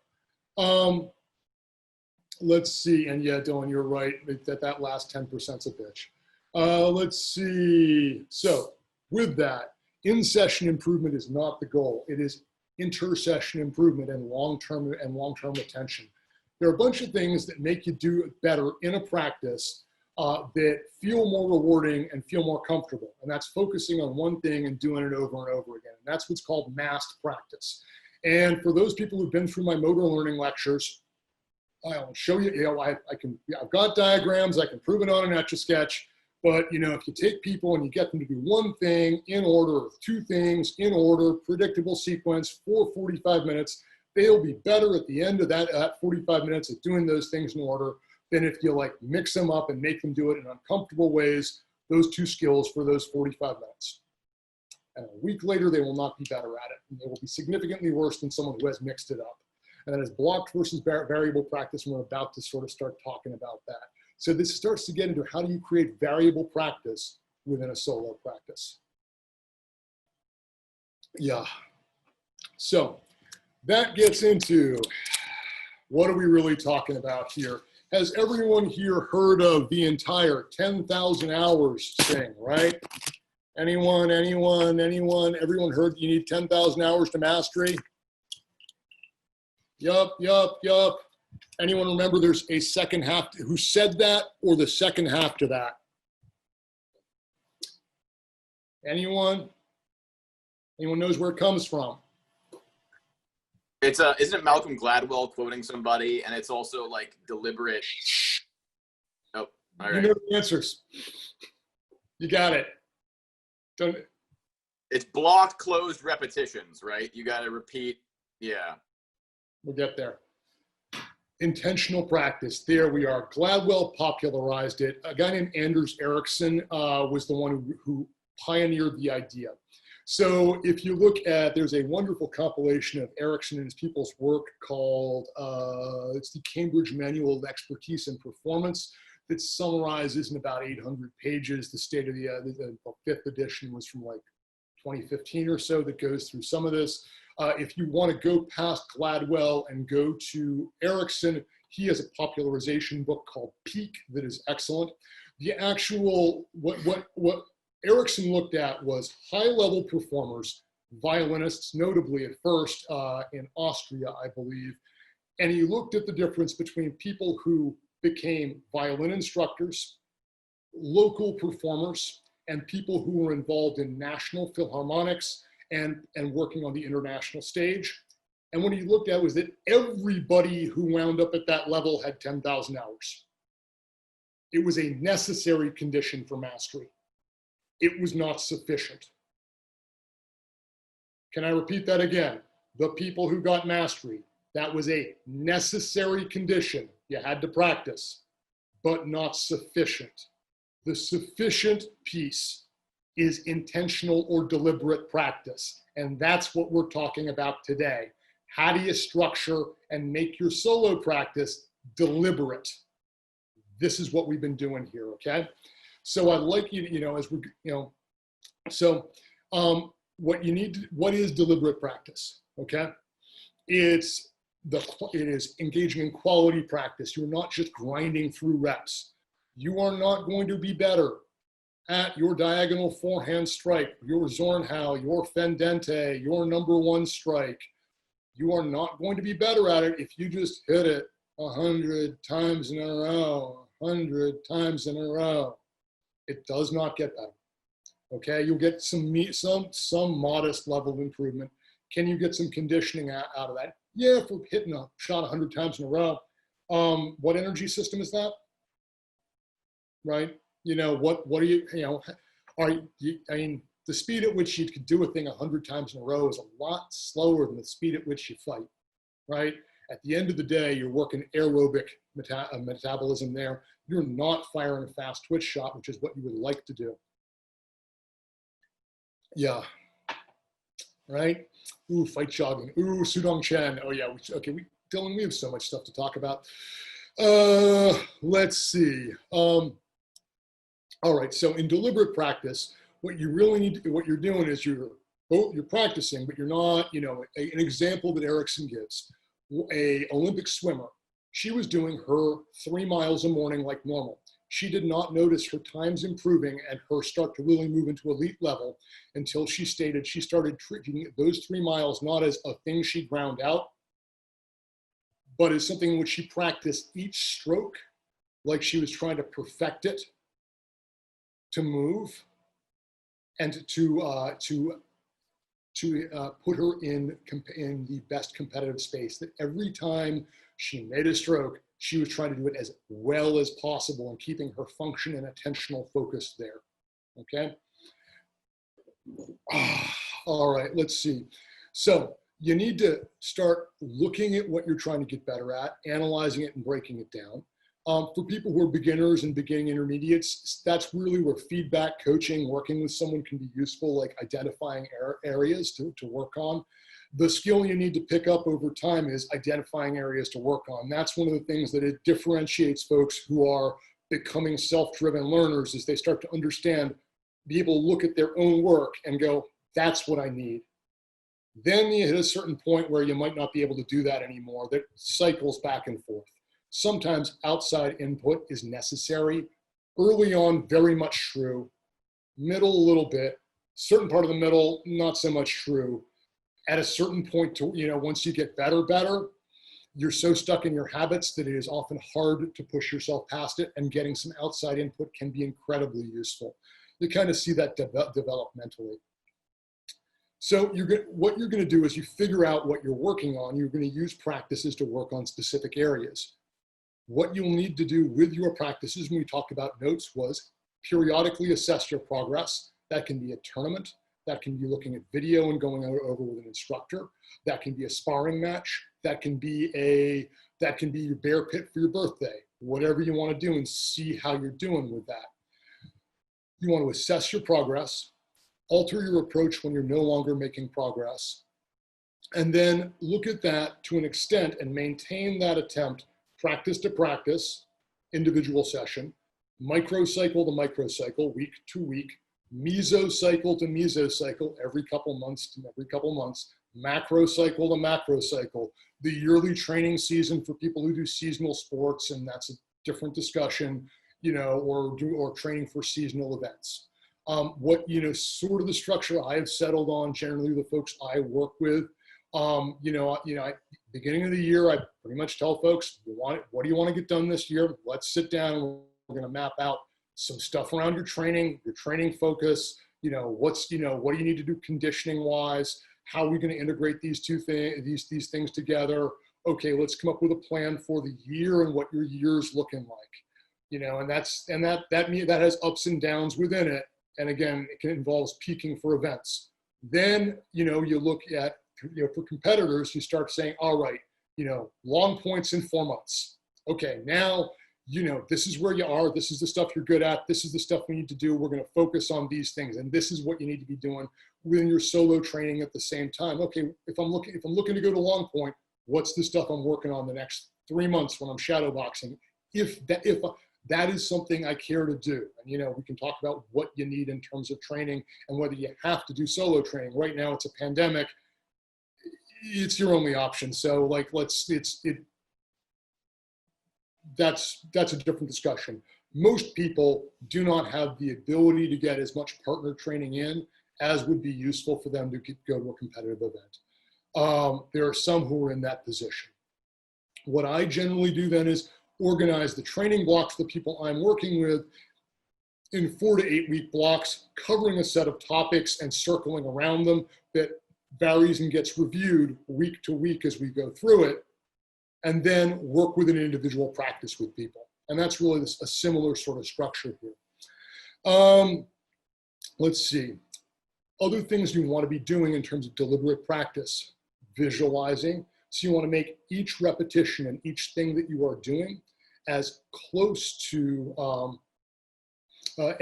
Let's see, and yeah, Dylan, you're right, that last 10%'s a bitch. Let's see, so with that, in-session improvement is not the goal. It is inter-session improvement and long-term retention. There are a bunch of things that make you do it better in a practice that feel more rewarding and feel more comfortable. And that's focusing on one thing and doing it over and over again. And that's what's called massed practice. And for those people who've been through my motor learning lectures, I'll show you, you know, I've got diagrams, I can prove it on an Etch-a-Sketch, but you know, if you take people and you get them to do one thing in order, or 2 things in order, predictable sequence for 45 minutes, they'll be better at the end of that 45 minutes at doing those things in order than if you like mix them up and make them do it in uncomfortable ways, those 2 skills for those 45 minutes. And a week later, they will not be better at it. And they will be significantly worse than someone who has mixed it up. And that is blocked versus variable practice, and we're about to sort of start talking about that. So this starts to get into how do you create variable practice within a solo practice. Yeah. So that gets into what are we really talking about here? Has everyone here heard of the entire 10,000 hours thing, right? Anyone, everyone heard you need 10,000 hours to mastery? Yup. Anyone remember there's a second half, who said that, or the second half to that? Anyone? Anyone knows where it comes from? Isn't it Malcolm Gladwell quoting somebody, and it's also like deliberate? Oh, all You right. know the answers. You got it. Don't. It's blocked, closed repetitions, right? You got to repeat. Yeah. We'll get there. Intentional practice. There we are. Gladwell popularized it. A guy named Anders Ericsson was the one who pioneered the idea. So if you look at, there's a wonderful compilation of Ericsson and his people's work called, it's the Cambridge Manual of Expertise and Performance that summarizes in about 800 pages the state of the fifth edition was from like 2015 or so that goes through some of this. If you want to go past Gladwell and go to Ericsson, he has a popularization book called Peak that is excellent. The actual, what Ericsson looked at was high-level performers, violinists, notably at first in Austria, I believe, and he looked at the difference between people who became violin instructors, local performers, and people who were involved in national philharmonics and working on the international stage. And what he looked at was that everybody who wound up at that level had 10,000 hours. It was a necessary condition for mastery. It was not sufficient. Can I repeat that again? The people who got mastery, that was a necessary condition. You had to practice, but not sufficient. The sufficient piece is intentional or deliberate practice. And that's what we're talking about today. How do you structure and make your solo practice deliberate? This is what we've been doing here, okay? So I'd like you to, as we, what is deliberate practice, okay? It is engaging in quality practice. You're not just grinding through reps. You are not going to be better at your diagonal forehand strike, your Zornhau, your Fendente, your number one strike. You are not going to be better at it if you just hit it 100 times in a row, 100 times in a row. It does not get better. Okay, you'll get some modest level of improvement. Can you get some conditioning out of that? Yeah, for hitting a shot 100 times in a row. What energy system is that? Right? What are you, the speed at which you could do a thing 100 times in a row is a lot slower than the speed at which you fight, right? At the end of the day, you're working aerobic metabolism there. You're not firing a fast twitch shot, which is what you would like to do. Yeah, right? Ooh, fight jogging. Ooh, Sudong Chen. Oh yeah, Dylan, we have so much stuff to talk about. Let's see. All right, so in deliberate practice, what you really need to, what you're doing is you're practicing, but you're not, an example that Ericsson gives, a Olympic swimmer, she was doing her 3 miles a morning like normal. She did not notice her times improving and her start to really move into elite level until she stated she started treating those 3 miles not as a thing she ground out, but as something in which she practiced each stroke like she was trying to perfect it, to move, and to put her in the best competitive space. That every time she made a stroke, she was trying to do it as well as possible and keeping her function and attentional focus there. Okay. All right. Let's see. So you need to start looking at what you're trying to get better at, analyzing it, and breaking it down. For people who are beginners and beginning intermediates, that's really where feedback, coaching, working with someone can be useful, like identifying areas to work on. The skill you need to pick up over time is identifying areas to work on. That's one of the things that it differentiates folks who are becoming self-driven learners, is they start to understand, be able to look at their own work and go, that's what I need. Then you hit a certain point where you might not be able to do that anymore. That cycles back and forth. Sometimes outside input is necessary. Early on, very true. Middle, a little bit. Certain part of the middle, not so much true. At a certain point, once you get better, you're so stuck in your habits that it is often hard to push yourself past it, and getting some outside input can be incredibly useful. You kind of see that developmentally. So what you're going to do is you figure out what you're working on. You're going to use practices to work on specific areas. What you'll need to do with your practices when we talked about notes was periodically assess your progress. That can be a tournament. That can be looking at video and going over with an instructor. That can be a sparring match. That can be your bear pit for your birthday. Whatever you want to do, and see how you're doing with that. You want to assess your progress, alter your approach when you're no longer making progress, and then look at that to an extent and maintain that attempt practice to practice, individual session, microcycle to microcycle, week to week, mesocycle to mesocycle, every couple months, macrocycle to macrocycle, the yearly training season for people who do seasonal sports, and that's a different discussion, or training for seasonal events. Sort of the structure I have settled on, generally the folks I work with, beginning of the year, I pretty much tell folks, what do you want to get done this year? Let's sit down and we're going to map out some stuff around your training focus, what do you need to do conditioning wise? How are we going to integrate these these things together? Okay, let's come up with a plan for the year and what your year's looking like, and that has ups and downs within it. And again, it involves peaking for events. Then, you look at, for competitors, you start saying, all right, long points in 4 months. Okay, now, this is where you are. This is the stuff you're good at. This is the stuff we need to do. We're going to focus on these things. And this is what you need to be doing within your solo training at the same time. Okay, if I'm looking to go to long point, what's the stuff I'm working on the next 3 months when I'm shadow boxing? If that is something I care to do. And, we can talk about what you need in terms of training and whether you have to do solo training. Right now it's a pandemic. It's your only option. So that's a different discussion. Most people do not have the ability to get as much partner training in as would be useful for them to go to a competitive event. There are some who are in that position. What I generally do then is organize the training blocks for the people I'm working with in 4 to 8 week blocks, covering a set of topics and circling around them that varies and gets reviewed week to week as we go through it, and then work with an individual practice with people. And that's really a similar sort of structure here. Let's see. Other things you want to be doing in terms of deliberate practice, visualizing. So you want to make each repetition and each thing that you are doing as close to the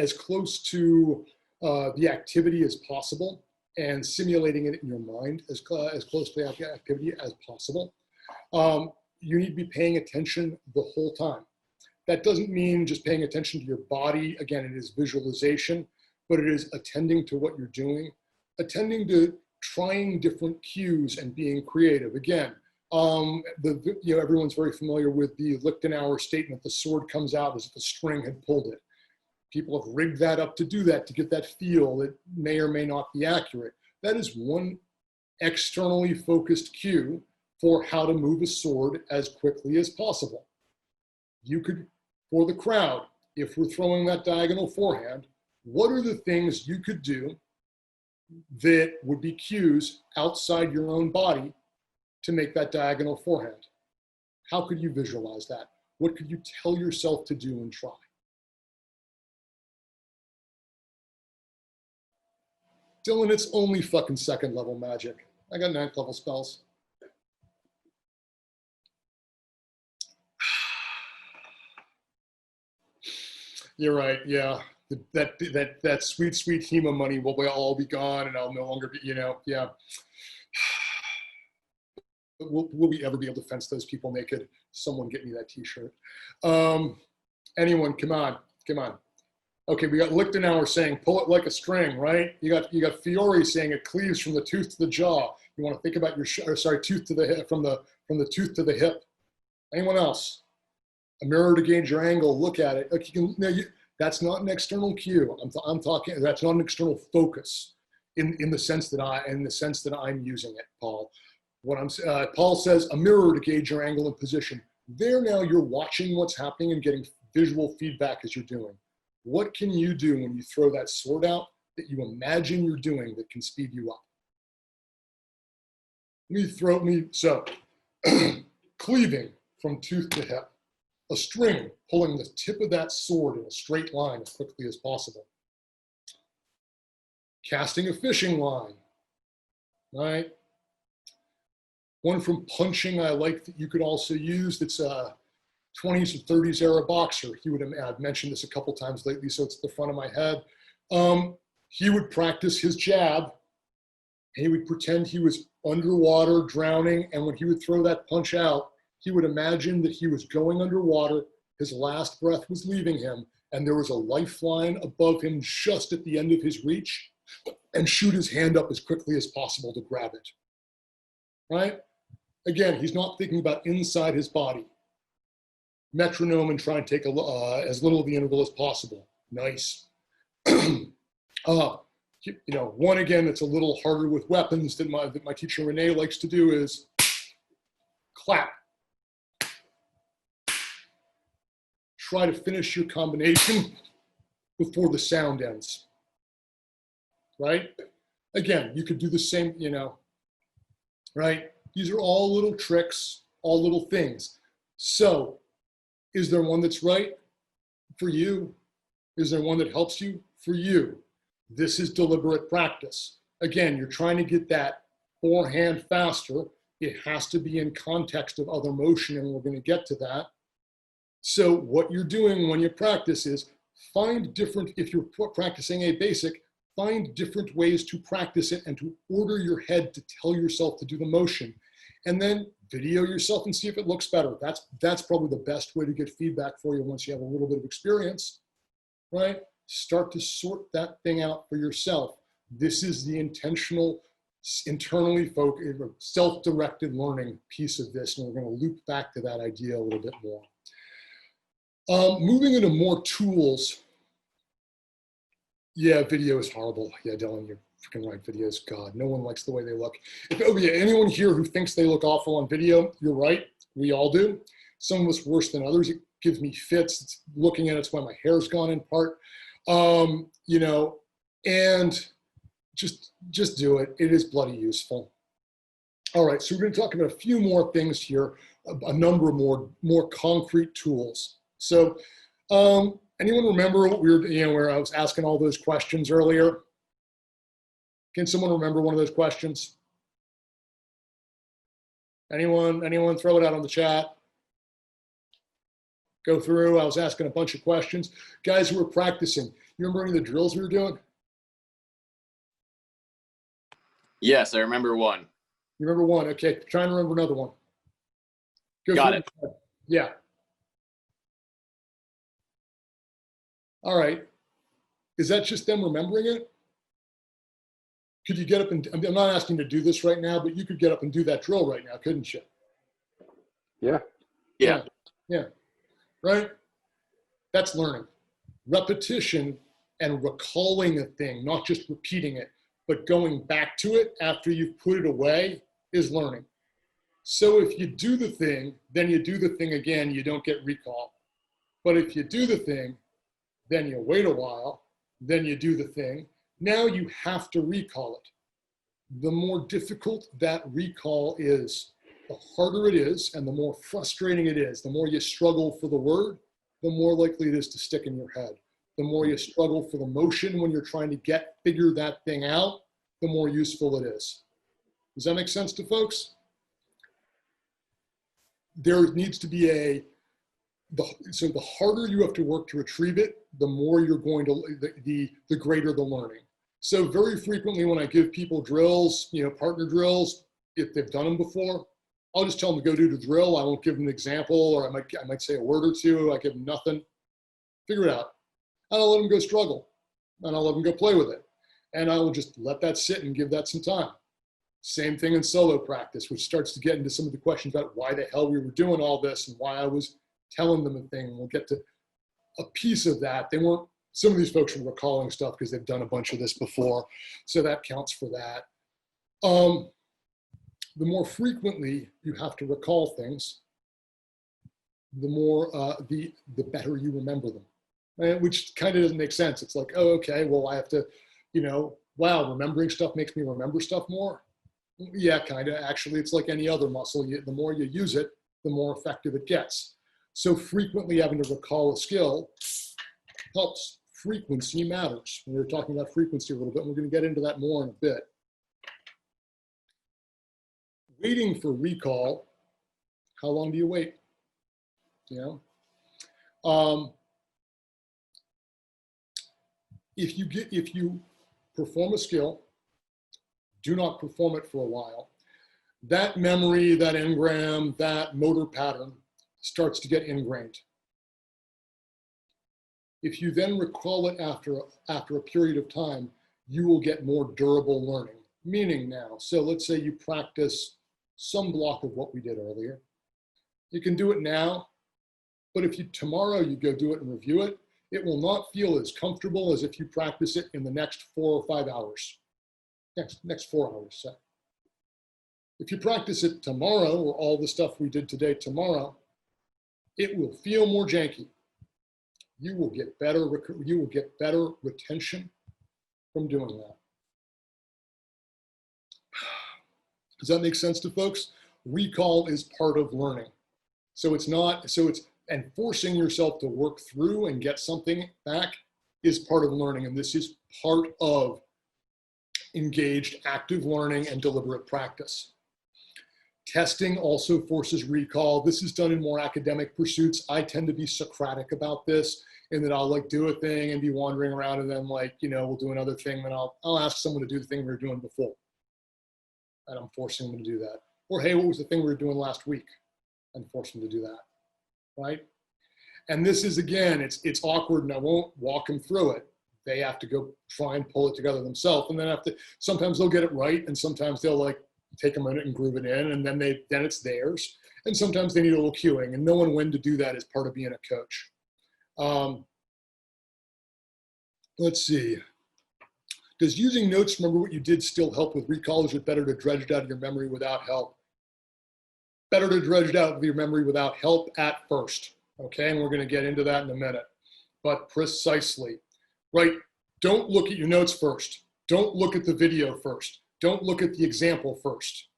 activity as possible, and simulating it in your mind as close to the activity as possible. You need to be paying attention the whole time. That doesn't mean just paying attention to your body. Again, it is visualization, but it is attending to what you're doing, attending to trying different cues and being creative. Again, everyone's very familiar with the Lichtenauer statement, the sword comes out as if a string had pulled it. People have rigged that up to do that, to get that feel that may or may not be accurate. That is one externally focused cue for how to move a sword as quickly as possible. You could, for the crowd, if we're throwing that diagonal forehand, what are the things you could do that would be cues outside your own body to make that diagonal forehand? How could you visualize that? What could you tell yourself to do and try? Dylan, it's only fucking 2nd level magic. I got 9th level spells. You're right, yeah. That sweet, sweet HEMA money will all be gone, and I'll no longer be, yeah. Will we ever be able to fence those people naked? Someone get me that t-shirt. Anyone, come on. Okay, we got Lichtenauer saying, pull it like a string, right? You got Fiore saying it cleaves from the tooth to the jaw. You want to think about tooth to the hip, from the tooth to the hip. Anyone else? A mirror to gauge your angle, look at it. Like that's not an external cue. I'm talking, that's not an external focus in the sense that I'm using it, Paul. Paul says a mirror to gauge your angle and position. There now you're watching what's happening and getting visual feedback as you're doing. What can you do when you throw that sword out that you imagine you're doing that can speed you up? So cleaving from tooth to hip, a string pulling the tip of that sword in a straight line as quickly as possible. Casting a fishing line, right? One from punching I like that you could also use that's a 20s or 30s era boxer. I've mentioned this a couple times lately, so it's at the front of my head. He would practice his jab, and he would pretend he was underwater drowning, and when he would throw that punch out, he would imagine that he was going underwater, his last breath was leaving him, and there was a lifeline above him just at the end of his reach, and shoot his hand up as quickly as possible to grab it, right? Again, he's not thinking about inside his body. Metronome and try and take as little of the interval as possible. Nice. One again that's a little harder with weapons that my teacher Renee likes to do is clap. Try to finish your combination before the sound ends. Right? Again, you could do the same, right? These are all little tricks, all little things. So, is there one that's right for you? Is there one that helps you? For you. This is deliberate practice. Again, you're trying to get that forehand faster. It has to be in context of other motion, and we're going to get to that. So what you're doing when you practice is find different, if you're practicing a basic, find different ways to practice it and to order your head to tell yourself to do the motion. And then video yourself and see if it looks better. That's probably the best way to get feedback for you once you have a little bit of experience, right? Start to sort that thing out for yourself. This is the intentional, internally focused, self-directed learning piece of this, and we're going to loop back to that idea a little bit more. Moving into more tools. Yeah, video is horrible. Yeah, Dylan, you're freaking right. Videos, God, no one likes the way they look. Anyone here who thinks they look awful on video, you're right. We all do. Some of us worse than others. It gives me fits. It's looking at it's why my hair's gone in part. And just do it. It is bloody useful. All right, so we're going to talk about a few more things here, a number of more concrete tools. So, anyone remember what we were, where I was asking all those questions earlier? Can someone remember one of those questions? Anyone throw it out on the chat? Go through, I was asking a bunch of questions. Guys who were practicing, you remember any of the drills we were doing? Yes, I remember one. You remember one? Okay, try and remember another one. Got it. Yeah. All right. Is that just them remembering it? Could you get up and, I'm not asking you to do this right now, but you could get up and do that drill right now, couldn't you? Yeah. Yeah. Yeah. Right? That's learning. Repetition and recalling a thing, not just repeating it, but going back to it after you've put it away is learning. So if you do the thing, then you do the thing again, you don't get recall. But if you do the thing, then you wait a while, then you do the thing, now you have to recall it. The more difficult that recall is, the harder it is, and the more frustrating it is. The more you struggle for the word, the more likely it is to stick in your head. The more you struggle for the motion when you're trying to figure that thing out, the more useful it is. Does that make sense to folks? There needs to be so the harder you have to work to retrieve it, the more you're going to, the greater the learning. So very frequently when I give people drills, partner drills, if they've done them before, I'll just tell them to go do the drill. I won't give them an example, or I might say a word or two. I give them nothing. Figure it out. And I'll let them go struggle. And I'll let them go play with it. And I will just let that sit and give that some time. Same thing in solo practice, which starts to get into some of the questions about why the hell we were doing all this and why I was telling them a thing. We'll get to a piece of that. Some of these folks were recalling stuff because they've done a bunch of this before. So that counts for that. The more frequently you have to recall things, the more, the better you remember them, right? Which kind of doesn't make sense. It's like, oh, okay, well, I have to, wow, remembering stuff makes me remember stuff more. Yeah, kind of. Actually, it's like any other muscle. The more you use it, the more effective it gets. So frequently having to recall a skill helps. Frequency matters. We were talking about frequency a little bit, and we're going to get into that more in a bit. Waiting for recall, how long do you wait? You know, if you perform a skill, do not perform it for a while. That memory, that engram, that motor pattern starts to get ingrained. If you then recall it after a period of time, you will get more durable learning. Meaning now, so let's say you practice some block of what we did earlier. You can do it now, but if tomorrow you go do it and review it, it will not feel as comfortable as if you practice it in the next 4 or 5 hours. Next 4 hours, say. If you practice it tomorrow, or all the stuff we did today tomorrow, it will feel more janky. You will get better retention from doing that. Does that make sense to folks? Recall is part of learning. And forcing yourself to work through and get something back is part of learning. And this is part of engaged active learning and deliberate practice. Testing also forces recall. This is done in more academic pursuits. I tend to be Socratic about this, in that I'll like do a thing and be wandering around, and then like, we'll do another thing, and I'll ask someone to do the thing we were doing before. And I'm forcing them to do that. Or, hey, what was the thing we were doing last week? And force them to do that, right? And this is, again, it's awkward, and I won't walk them through it. They have to go try and pull it together themselves, and then sometimes they'll get it right, and sometimes they'll like take a minute and groove it in, and then it's theirs. And sometimes they need a little cueing, and knowing when to do that is part of being a coach. Let's see. Does using notes, remember what you did, still help with recall? Is it better to dredge it out of your memory without help? Better to dredge it out of your memory without help at first. Okay, and we're going to get into that in a minute. But precisely, right? Don't look at your notes first. Don't look at the video first. Don't look at the example first.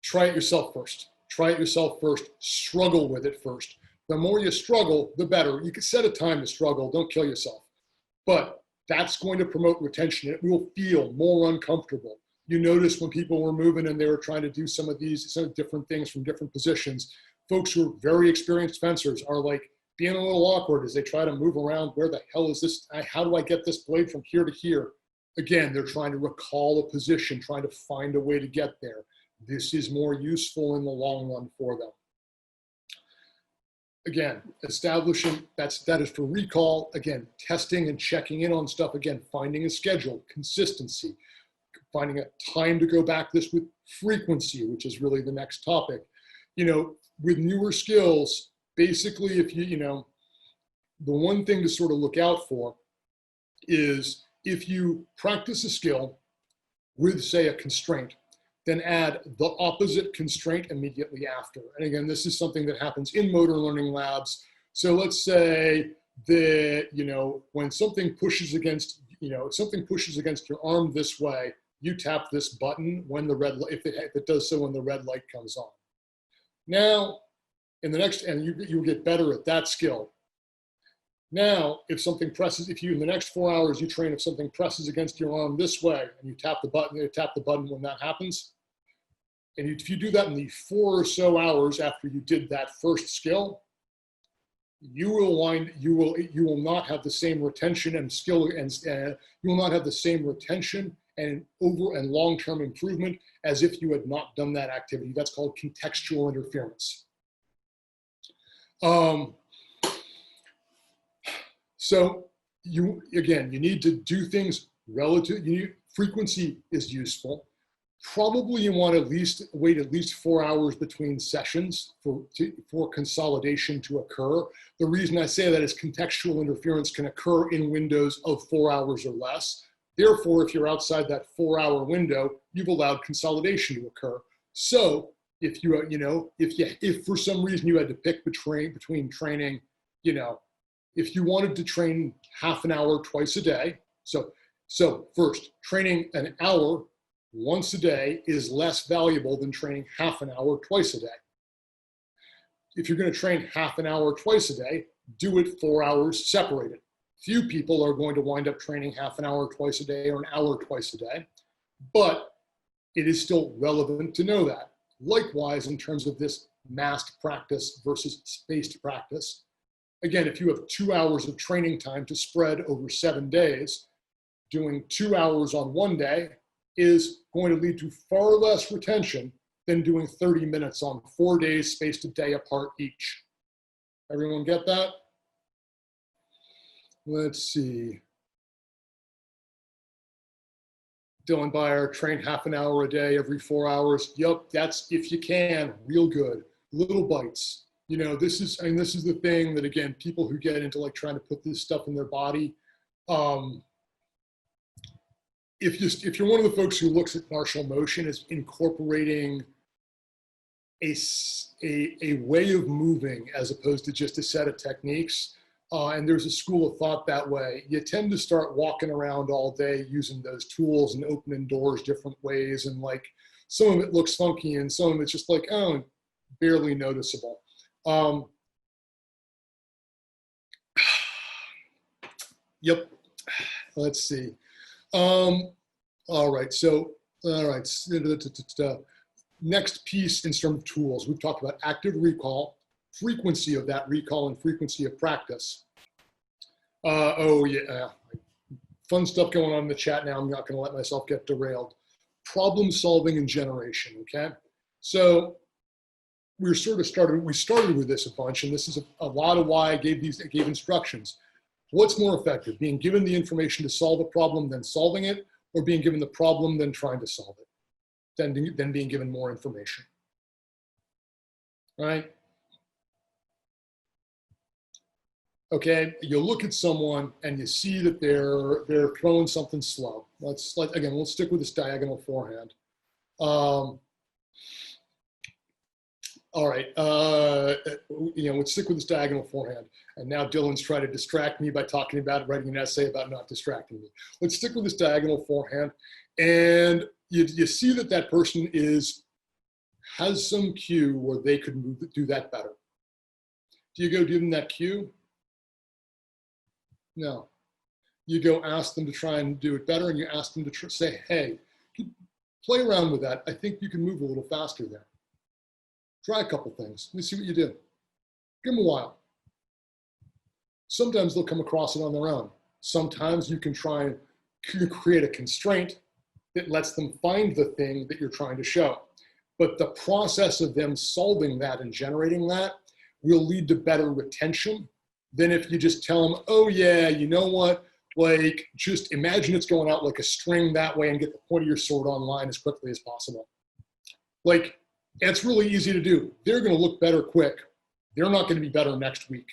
Try it yourself first. Try it yourself first. Struggle with it first. The more you struggle, the better. You can set a time to struggle. Don't kill yourself. But that's going to promote retention. It will feel more uncomfortable. You notice when people were moving and they were trying to do some different things from different positions, folks who are very experienced fencers are like being a little awkward as they try to move around. Where the hell is this? How do I get this blade from here to here? Again, they're trying to recall a position, trying to find a way to get there. This is more useful in the long run for them. Again, establishing, that is for recall. Again, testing and checking in on stuff. Again, finding a schedule, consistency, finding a time to go back this with frequency, which is really the next topic. With newer skills, basically, if the one thing to sort of look out for is if you practice a skill with, say, a constraint, then add the opposite constraint immediately after. And again, this is something that happens in motor learning labs. So let's say that, when something pushes against, something pushes against your arm this way, you tap this button when the red light, if it does so when the red light comes on. Now, in the next, and you get better at that skill. Now, if you in the next 4 hours, you train if something presses against your arm this way, and you tap the button when that happens. And if you do that in the 4 or so hours after you did that first skill, you will not have the same retention and skill, and you will not have the same retention and long-term improvement as if you had not done that activity. That's called contextual interference. So you need to do things frequency is useful. Probably you want to wait at least 4 hours between sessions for consolidation to occur. The reason I say that is contextual interference can occur in windows of 4 hours or less. Therefore, if you're outside that 4-hour window, you've allowed consolidation to occur. So if if for some reason you had to pick between training, if you wanted to train half an hour twice a day, so first training an hour once a day is less valuable than training half an hour twice a day. If you're going to train half an hour twice a day, do it 4 hours separated. Few people are going to wind up training half an hour twice a day or an hour twice a day, but it is still relevant to know that. Likewise, in terms of this massed practice versus spaced practice, again, if you have 2 hours of training time to spread over 7 days, doing 2 hours on one day is going to lead to far less retention than doing 30 minutes on 4 days spaced a day apart each. Everyone get that? Let's see. Dylan Byer, train half an hour a day every 4 hours. Yep, that's if you can, real good. Little bites. You know, this is the thing that, again, people who get into like trying to put this stuff in their body, if you're one of the folks who looks at martial motion as incorporating a way of moving as opposed to just a set of techniques, and there's a school of thought that way, you tend to start walking around all day using those tools and opening doors different ways, and like some of it looks funky and some of it's just like, oh, barely noticeable. Yep, let's see. All right, so, all right, next piece in terms of tools, we've talked about active recall, frequency of that recall, and frequency of practice. Oh yeah, fun stuff going on in the chat now. I'm not gonna let myself get derailed. Problem solving and generation, okay? So we started with this a bunch, and this is a lot of why I gave instructions. What's more effective, being given the information to solve a problem than solving it, or being given the problem than trying to solve it, than being given more information, right? Okay, you look at someone and you see that they're throwing something slow. Let's stick with this diagonal forehand. All right, let's stick with this diagonal forehand. And now Dylan's trying to distract me by talking about writing an essay about not distracting me. Let's stick with this diagonal forehand. And you see that person has some cue where they could do that better. Do you go give them that cue? No. You go ask them to try and do it better, and you ask them to say, hey, play around with that. I think you can move a little faster there. Try a couple things. Let me see what you do. Give them a while. Sometimes they'll come across it on their own. Sometimes you can try and create a constraint that lets them find the thing that you're trying to show. But the process of them solving that and generating that will lead to better retention than if you just tell them, oh yeah, you know what? Like, just imagine it's going out like a string that way and get the point of your sword online as quickly as possible. Like, it's really easy to do. They're going to look better quick. They're not going to be better next week.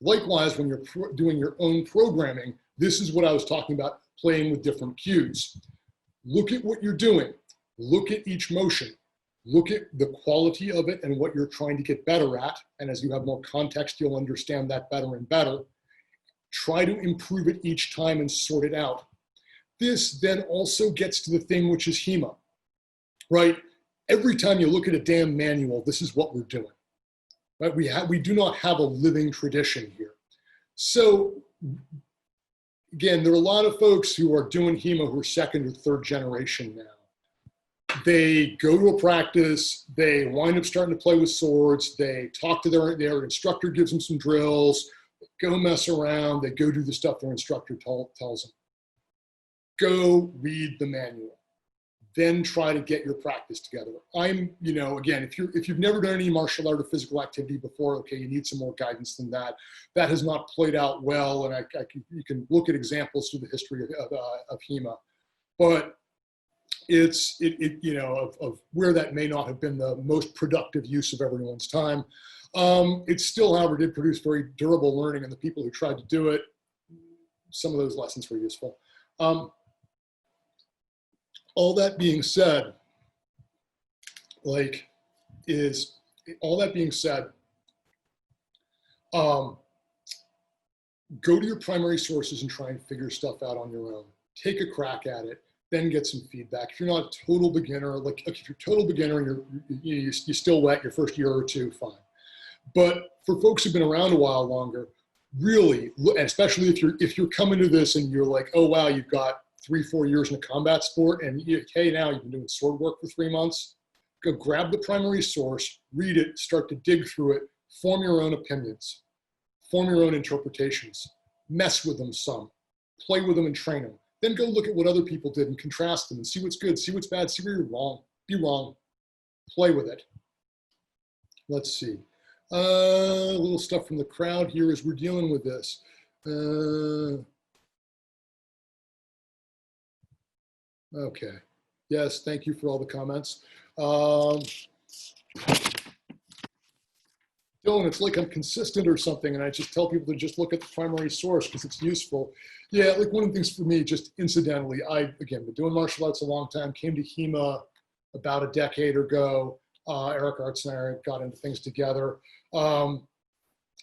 Likewise, when you're doing your own programming, this is what I was talking about, playing with different cues. Look at what you're doing. Look at each motion. Look at the quality of it and what you're trying to get better at. And as you have more context, you'll understand that better and better. Try to improve it each time and sort it out. This then also gets to the thing which is HEMA, right? Every time you look at a damn manual, this is what we're doing, right? We do not have a living tradition here. So again, there are a lot of folks who are doing HEMA who are second or third generation now. They go to a practice, they wind up starting to play with swords, they talk to their instructor, gives them some drills, go mess around, they go do the stuff their instructor tells them. Go read the manual. Then try to get your practice together. Again, if you've never done any martial art or physical activity before, okay, you need some more guidance than that. That has not played out well, and you can look at examples through the history of HEMA, but of where that may not have been the most productive use of everyone's time. It still, however, did produce very durable learning, and the people who tried to do it, some of those lessons were useful. All that being said, go to your primary sources and try and figure stuff out on your own. Take a crack at it. then get some feedback. If you're not a total beginner, like if you're a total beginner and you're still wet your first year or two, fine. But for folks who've been around a while longer, really, especially if you're coming to this and you're like, oh wow, you've got 3-4 years in a combat sport, and hey, now you've been doing sword work for 3 months, go grab the primary source, read it, start to dig through it, form your own opinions, form your own interpretations, mess with them some, play with them and train them. Then go look at what other people did and contrast them and see what's good, see what's bad, see where you're wrong. Be wrong, play with it. Let's see. A little stuff from the crowd here as we're dealing with this. Okay. Yes, thank you for all the comments. Dylan, it's like I'm consistent or something, and I just tell people to just look at the primary source because it's useful. Yeah, like one of the things for me, just incidentally, again, been doing martial arts a long time, came to HEMA about a decade ago. Eric Arts and I got into things together. And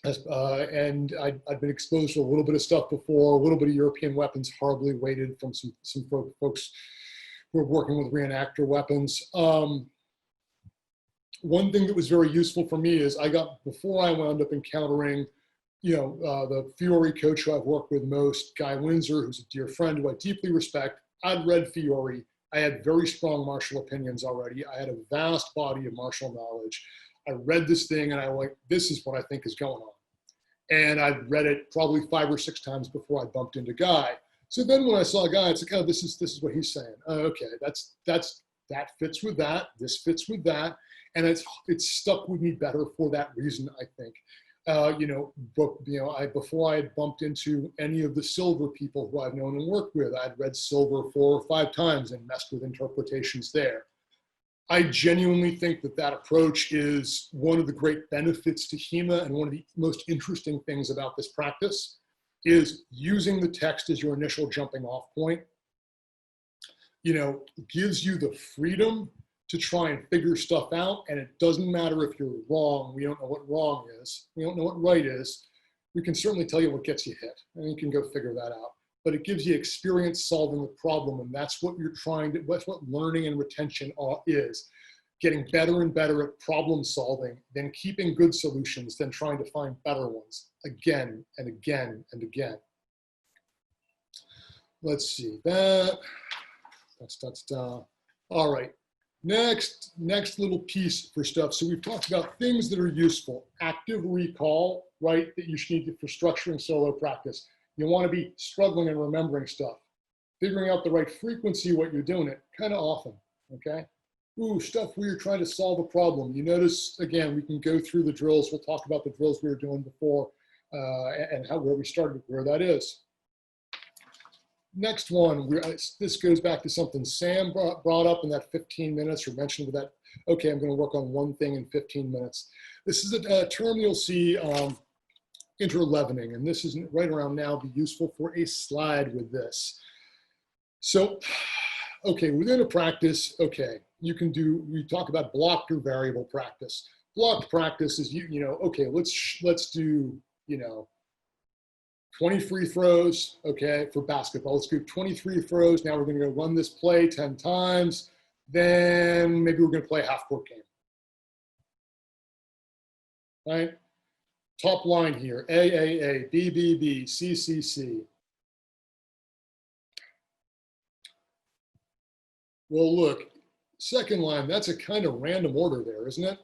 I'd been exposed to a little bit of stuff before, a little bit of European weapons, horribly weighted from some folks who are working with reenactor weapons. One thing that was very useful for me is before I wound up encountering, the Fiore coach who I've worked with most, Guy Windsor, who's a dear friend who I deeply respect. I'd read Fiore. I had very strong martial opinions already. I had a vast body of martial knowledge. I read this thing and I went, this is what I think is going on. And I'd read it probably 5 or 6 times before I bumped into Guy. So then when I saw Guy, it's like, oh, this is what he's saying. Oh, okay, that fits with that. This fits with that. And it's stuck with me better for that reason, I think. Before I had bumped into any of the Silver people who I've known and worked with, I'd read Silver 4 or 5 times and messed with interpretations there. I genuinely think that approach is one of the great benefits to HEMA, and one of the most interesting things about this practice is using the text as your initial jumping off point. Gives you the freedom to try and figure stuff out, and it doesn't matter if you're wrong. We don't know what wrong is. We don't know what right is. We can certainly tell you what gets you hit, and you can go figure that out. But it gives you experience solving the problem, and that's what that's what learning and retention is. Getting better and better at problem solving, then keeping good solutions, then trying to find better ones again and again and again. Let's see, that's done. All right. Next little piece for stuff. So we've talked about things that are useful. Active recall, right, that you should need for structuring solo practice. You want to be struggling and remembering stuff. Figuring out the right frequency, what you're doing it kind of often, okay? Ooh, stuff where you're trying to solve a problem. You notice, again, we can go through the drills. We'll talk about the drills we were doing before and where we started, where that is. Next one, this goes back to something Sam brought up in that 15 minutes or mentioned with that, okay, I'm going to work on one thing in 15 minutes. This is a term you'll see, interleavening, and this is right around now be useful for a slide with this. So, okay, within a practice, okay, we talk about blocked or variable practice. Blocked practice is, okay, let's do, 20 free throws, okay, for basketball. Let's do 20 free throws. Now we're going to go run this play 10 times. Then maybe we're going to play a half-court game. Right? Top line here, AAA, BBB, CCC. Well, look, second line, that's a kind of random order there, isn't it?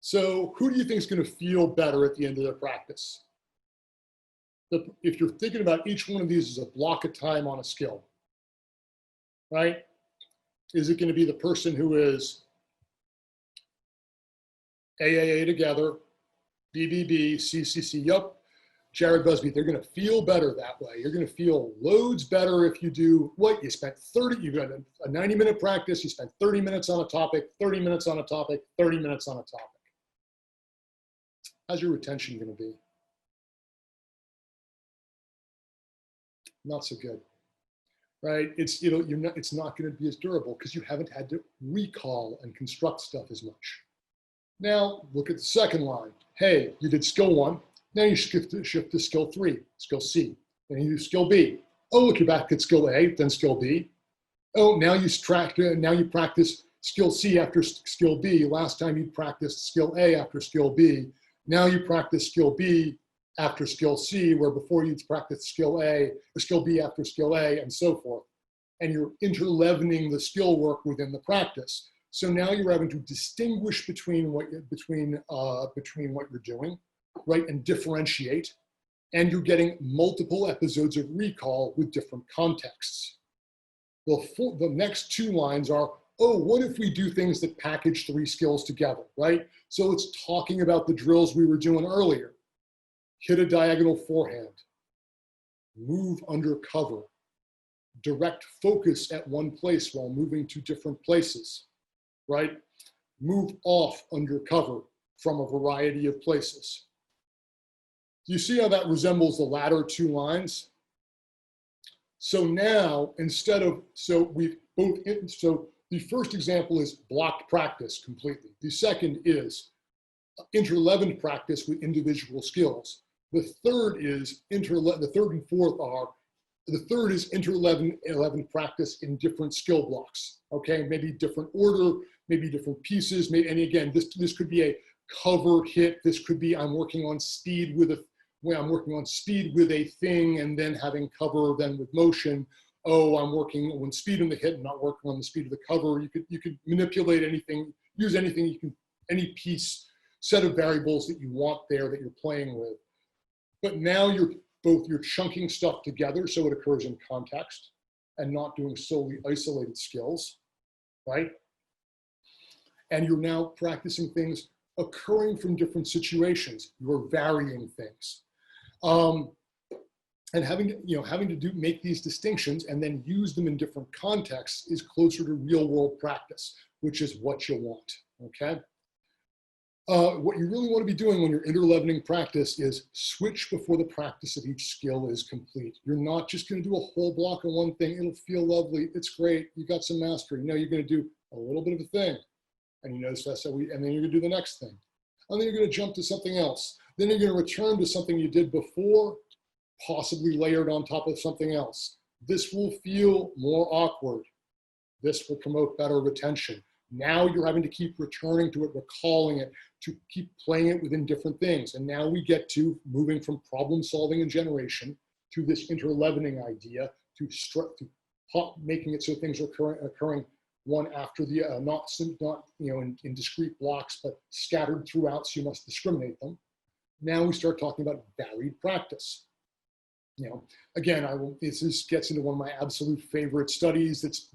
So who do you think is going to feel better at the end of their practice? If you're thinking about each one of these as a block of time on a skill, right? Is it going to be the person who is AAA together, BBB, CCC, yup, Jared Busby, they're going to feel better that way. You're going to feel loads better if you do what? You spent you've got a 90-minute practice, you spent 30 minutes on a topic, 30 minutes on a topic, 30 minutes on a topic. How's your retention going to be? Not so good, right? It's not going to be as durable because you haven't had to recall and construct stuff as much. Now look at the second line. Hey, you did skill 1. Now you shift to skill 3, skill C. Then you do skill B. Oh, look, you're back at skill A, then skill B. Oh, now you practice skill C after skill B. Last time you practiced skill A after skill B. Now you practice skill B after skill C, where before you'd practice skill A or skill B after skill A, and so forth. And you're interleavening the skill work within the practice. So now you're having to distinguish between what you're doing, right, and differentiate. And you're getting multiple episodes of recall with different contexts. The next two lines are, oh, what if we do things that package 3 skills together, right? So it's talking about the drills we were doing earlier. Hit a diagonal forehand, move under cover, direct focus at one place while moving to different places, right? Move off under cover from a variety of places. Do you see how that resembles the latter 2 lines? So now, so the first example is blocked practice completely. The second is interleavened practice with individual skills. The third is the third and fourth are, the third is interleavened practice in different skill blocks. Okay, maybe different order, maybe different pieces. Maybe, and again, this could be a cover hit. This could be I'm working on speed with a thing and then having cover then with motion. Oh, I'm working on speed in the hit and not working on the speed of the cover. You could manipulate anything, use anything you can, any piece, set of variables that you want there that you're playing with. But now you're chunking stuff together so it occurs in context and not doing solely isolated skills, right? And you're now practicing things occurring from different situations. You're varying things. And having to make these distinctions and then use them in different contexts is closer to real world practice, which is what you want, okay? What you really want to be doing when you're interleavening practice is switch before the practice of each skill is complete. You're not just going to do a whole block of one thing. It'll feel lovely. It's great. You got some mastery. No, you're going to do a little bit of a thing. And you notice that's how and then you're going to do the next thing. And then you're going to jump to something else. Then you're going to return to something you did before, possibly layered on top of something else. This will feel more awkward. This will promote better retention. Now you're having to keep returning to it, recalling it, to keep playing it within different things. And now we get to moving from problem solving and generation to this interleavening idea, to making it so things are occurring one after the, not in discrete blocks, but scattered throughout, so you must discriminate them. Now we start talking about varied practice. Again, this gets into one of my absolute favorite studies. That's,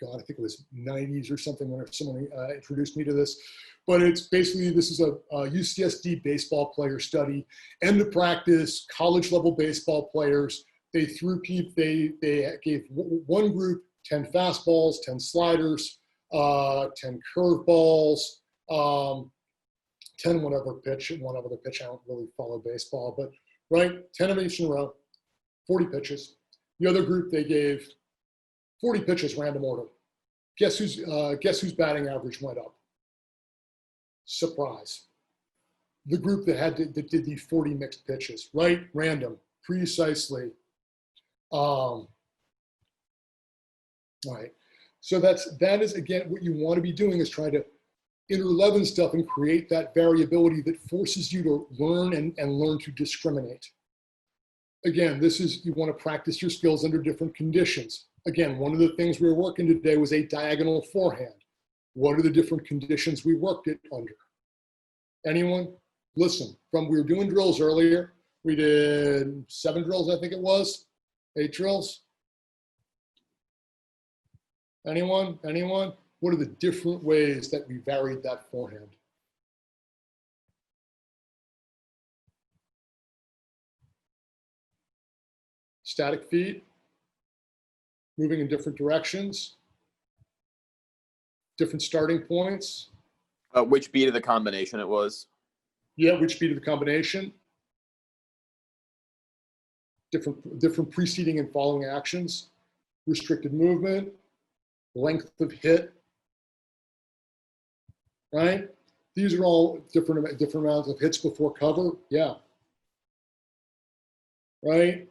God, I think it was 90s or something when someone introduced me to this. But it's basically, this is a UCSD baseball player study. End of practice, college level baseball players. They gave one group 10 fastballs, 10 sliders, 10 curveballs, 10 whatever pitch, and one other pitch. I don't really follow baseball, but right, 10 of each in a row. 40 pitches. The other group, they gave 40 pitches, random order. Guess whose batting average went up? Surprise. The group that did the 40 mixed pitches, right? Random, precisely. Right. So that is again what you want to be doing, is trying to interleaven stuff and create that variability that forces you to learn and learn to discriminate. Again, you want to practice your skills under different conditions. Again, one of the things we were working today was a diagonal forehand. What are the different conditions we worked it under? Anyone? Listen, we were doing drills earlier. We did 7 drills, I think it was. 8 drills. Anyone? What are the different ways that we varied that forehand? Static feet, moving in different directions, different starting points. Which beat of the combination it was? Yeah, which beat of the combination. Different preceding and following actions. Restricted movement, length of hit, right? These are all different amounts of hits before cover, yeah. Right?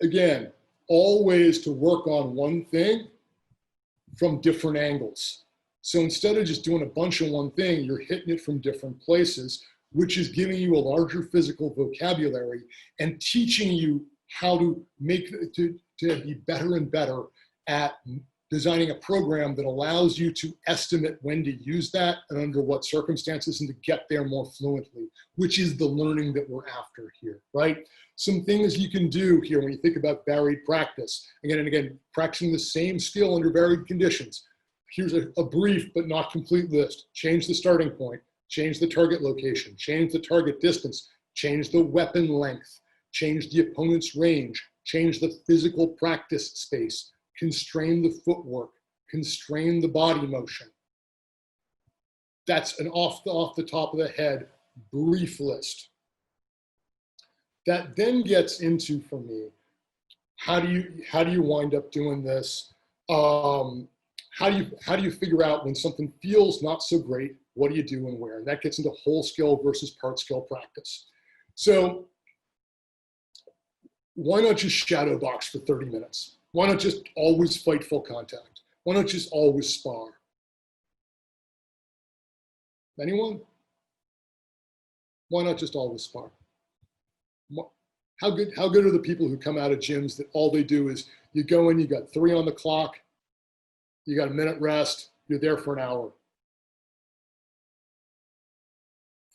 Again, all ways to work on one thing from different angles. So instead of just doing a bunch of one thing, you're hitting it from different places, which is giving you a larger physical vocabulary and teaching you how to to be better and better at designing a program that allows you to estimate when to use that and under what circumstances and to get there more fluently, which is the learning that we're after here, right? Some things you can do here when you think about varied practice. Again and again, practicing the same skill under varied conditions. Here's a brief but not complete list. Change the starting point, change the target location, change the target distance, change the weapon length, change the opponent's range, change the physical practice space, constrain the footwork, constrain the body motion. That's an off the top of the head brief list. That then gets into, for me, how do you wind up doing this? How do you figure out when something feels not so great? What do you do and where? And that gets into whole skill versus part skill practice. So why not just shadow box for 30 minutes? Why not just always fight full contact? Why not just always spar? Anyone? Why not just always spar? How good are the people who come out of gyms that all they do is you go in, you got 3 on the clock, you got a minute rest, you're there for an hour.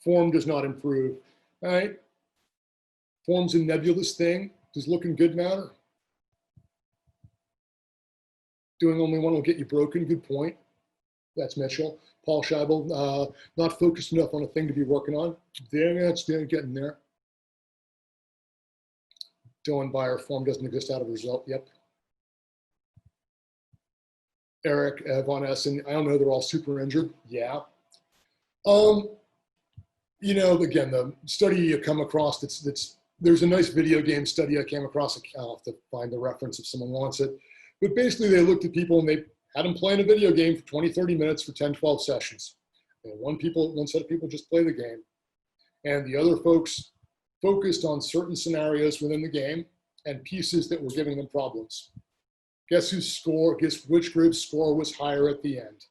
Form does not improve, all right? Form's a nebulous thing. Does looking good matter? Doing only one will get you broken, good point. That's Mitchell. Paul Scheibel, not focused enough on a thing to be working on. That's getting there. Dylan Beyer, form doesn't exist out of result, yep. Eric Von Essen, I don't know, they're all super injured, yeah. You know, again, the study you come across, there's a nice video game study I came across. I'll have to find the reference if someone wants it. But basically they looked at people and they had them playing a video game for 20, 30 minutes for 10, 12 sessions. And one set of people just play the game. And the other folks focused on certain scenarios within the game and pieces that were giving them problems. Guess which group's score was higher at the end?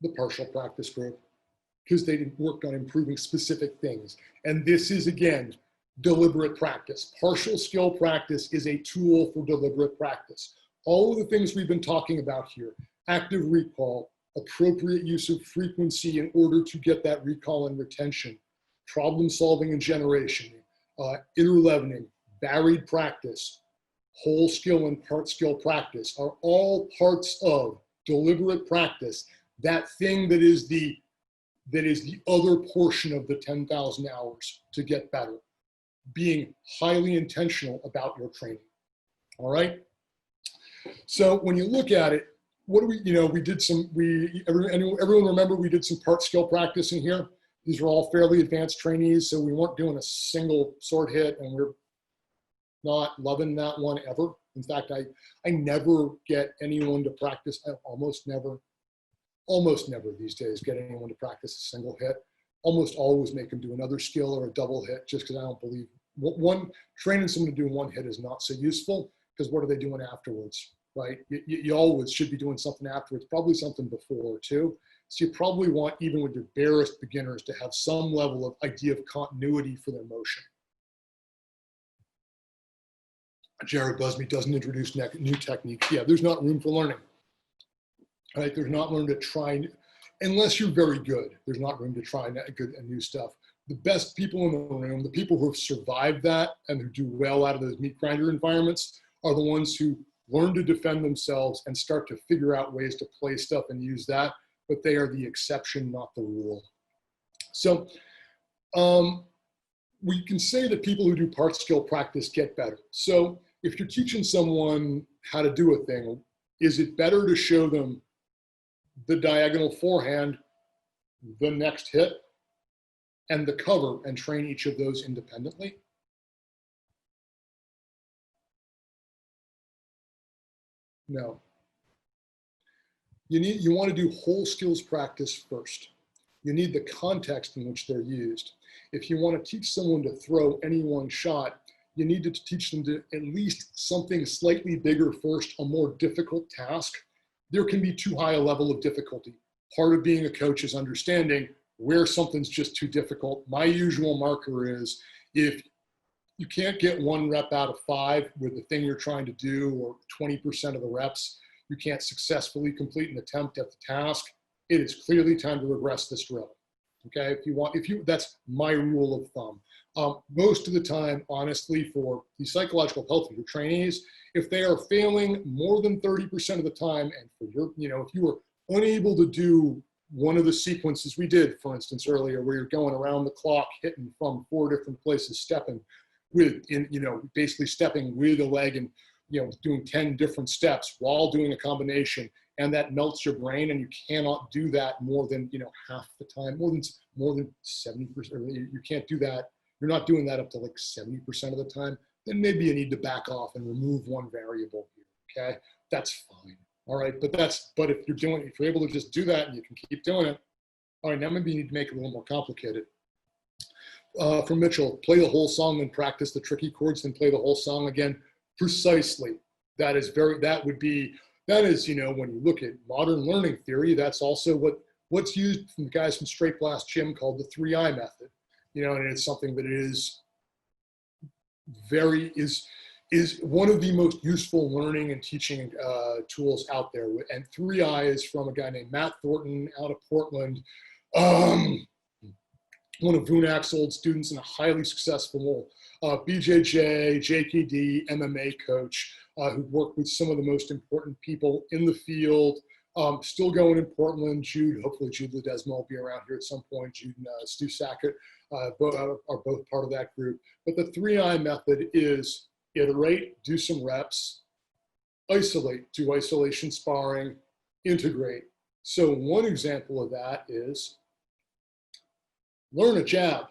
The partial practice group, because they worked on improving specific things. And this is, again, deliberate practice. Partial skill practice is a tool for deliberate practice. All of the things we've been talking about here, active recall, appropriate use of frequency in order to get that recall and retention, problem solving and generation, interleavening, varied practice, whole skill and part skill practice are all parts of deliberate practice, that thing that is the other portion of the 10,000 hours to get better, being highly intentional about your training. All right. So when you look at it, what do we, everyone remember we did some part skill practice in here. These were all fairly advanced trainees, so we weren't doing a single sword hit, and we're not loving that one ever. In fact, I never get anyone to practice, almost never these days get anyone to practice a single hit. Almost always make them do another skill or a double hit, just because I don't believe training someone to do one hit is not so useful, because what are they doing afterwards, right? You always should be doing something afterwards, probably something before too. So you probably want, even with your barest beginners, to have some level of idea of continuity for their motion. Jared Busby doesn't introduce new techniques. Yeah, there's not room for learning. Right? There's not room to try, unless you're very good, there's not room to try new stuff. The best people in the room, the people who have survived that and who do well out of those meat grinder environments, are the ones who learn to defend themselves and start to figure out ways to play stuff and use that, but they are the exception, not the rule. So we can say that people who do part skill practice get better. So if you're teaching someone how to do a thing, is it better to show them the diagonal forehand, the next hit, and the cover, and train each of those independently? No. You want to do whole skills practice first. You need the context in which they're used. If you want to teach someone to throw any one shot, you need to teach them to at least something slightly bigger first, a more difficult task. There can be too high a level of difficulty. Part of being a coach is understanding where something's just too difficult. My usual marker is if you can't get 1 rep out of 5 with the thing you're trying to do, or 20% of the reps, you can't successfully complete an attempt at the task, it is clearly time to regress this drill. Okay, that's my rule of thumb. Most of the time, honestly, for the psychological health of your trainees, if they are failing more than 30% of the time, and for your, if you were unable to do one of the sequences we did, for instance, earlier, where you're going around the clock, hitting from 4 different places, stepping with, basically stepping with a leg and, doing 10 different steps while doing a combination, and that melts your brain, and you cannot do that more than, half the time, more than 70%, you can't do that. You're not doing that up to like 70% of the time, then maybe you need to back off and remove one variable here, okay? That's fine, all right? But if you're able to just do that and you can keep doing it, all right, now maybe you need to make it a little more complicated. From Mitchell, play the whole song and practice the tricky chords, then play the whole song again. Precisely. That is, when you look at modern learning theory, that's also what's used from the guys from Straight Blast Gym called the 3I method. And it's something that is one of the most useful learning and teaching tools out there. And 3I is from a guy named Matt Thornton out of Portland, one of Vunak's old students and a highly successful BJJ, JKD, MMA coach who worked with some of the most important people in the field. Still going in Portland. Hopefully Jude Ledesma will be around here at some point. Jude and Stu Sackett are both part of that group. But the 3I method is iterate, do some reps, isolate, do isolation sparring, integrate. So one example of that is learn a jab.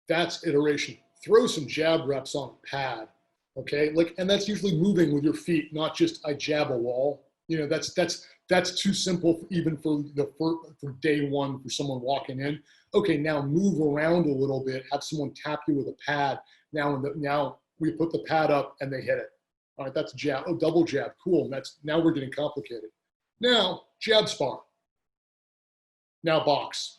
That's iteration. Throw some jab reps on a pad, okay? And that's usually moving with your feet, not just I jab a wall. That's too simple even for day one for someone walking in. Okay, now move around a little bit, have someone tap you with a pad. Now we put the pad up and they hit it. All right, that's jab. Oh, double jab, cool. Now we're getting complicated. Now jab spar. Now box.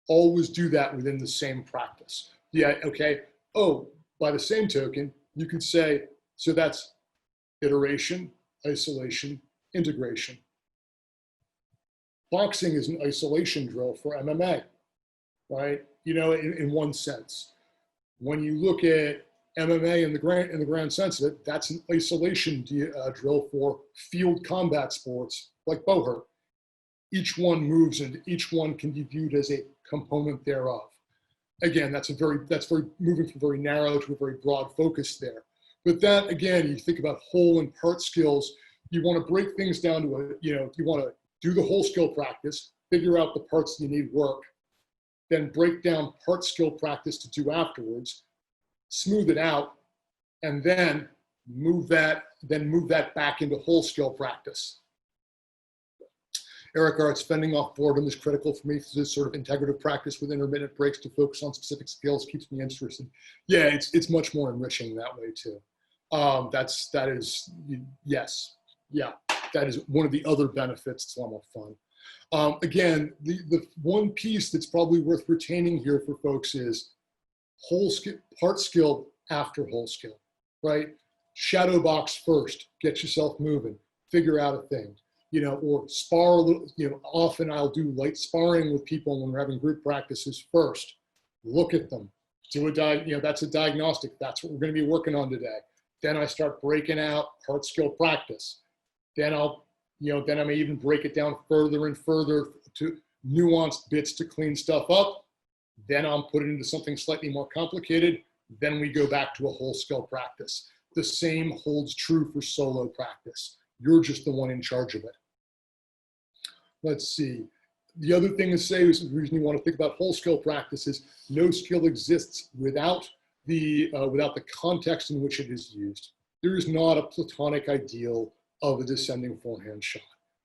Always do that within the same practice. Yeah, okay. Oh, by the same token, you could say, so that's iteration, isolation, integration. Boxing is an isolation drill for MMA, right? In one sense. When you look at MMA in the grand sense of it, that's an isolation drill for field combat sports like bowhurt. Each one moves and each one can be viewed as a component thereof. Again, that's moving from very narrow to a very broad focus there. But that, again, you think about whole and part skills, you want to break things down to you want to do the whole skill practice, figure out the parts you need work, then break down part skill practice to do afterwards, smooth it out, and then move that back into whole skill practice. Eric Arts, fending off boredom is critical for me. This sort of integrative practice with intermittent breaks to focus on specific skills keeps me interested. Yeah, it's much more enriching that way too. Yes, yeah, that is one of the other benefits. It's a lot more fun. Again, the one piece that's probably worth retaining here for folks is whole skill, part skill after whole skill, right? Shadow box first, get yourself moving, figure out a thing. Or spar a little, often I'll do light sparring with people when we're having group practices first. Look at them, that's a diagnostic. That's what we're going to be working on today. Then I start breaking out part skill practice. Then then I may even break it down further and further to nuanced bits to clean stuff up. Then I'll put it into something slightly more complicated. Then we go back to a whole skill practice. The same holds true for solo practice. You're just the one in charge of it. Let's see. The other thing to say is the reason you want to think about whole skill practice is no skill exists without the context in which it is used. There is not a platonic ideal of a descending forehand shot.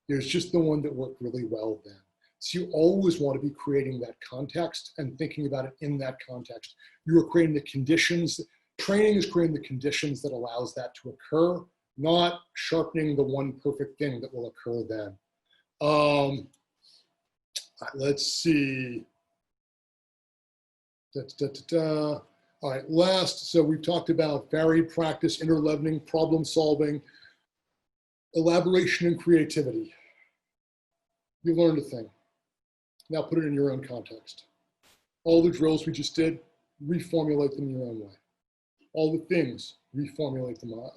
There's just the one that worked really well then. So you always want to be creating that context and thinking about it in that context. You are creating the conditions training is creating the conditions that allows that to occur, not sharpening the one perfect thing that will occur then. Let's see. All right, last, so we've talked about varied practice, interleavening, problem solving, elaboration, and creativity. You learned a thing. Now put it in your own context. All the drills we just did, reformulate them your own way. All the things, reformulate them your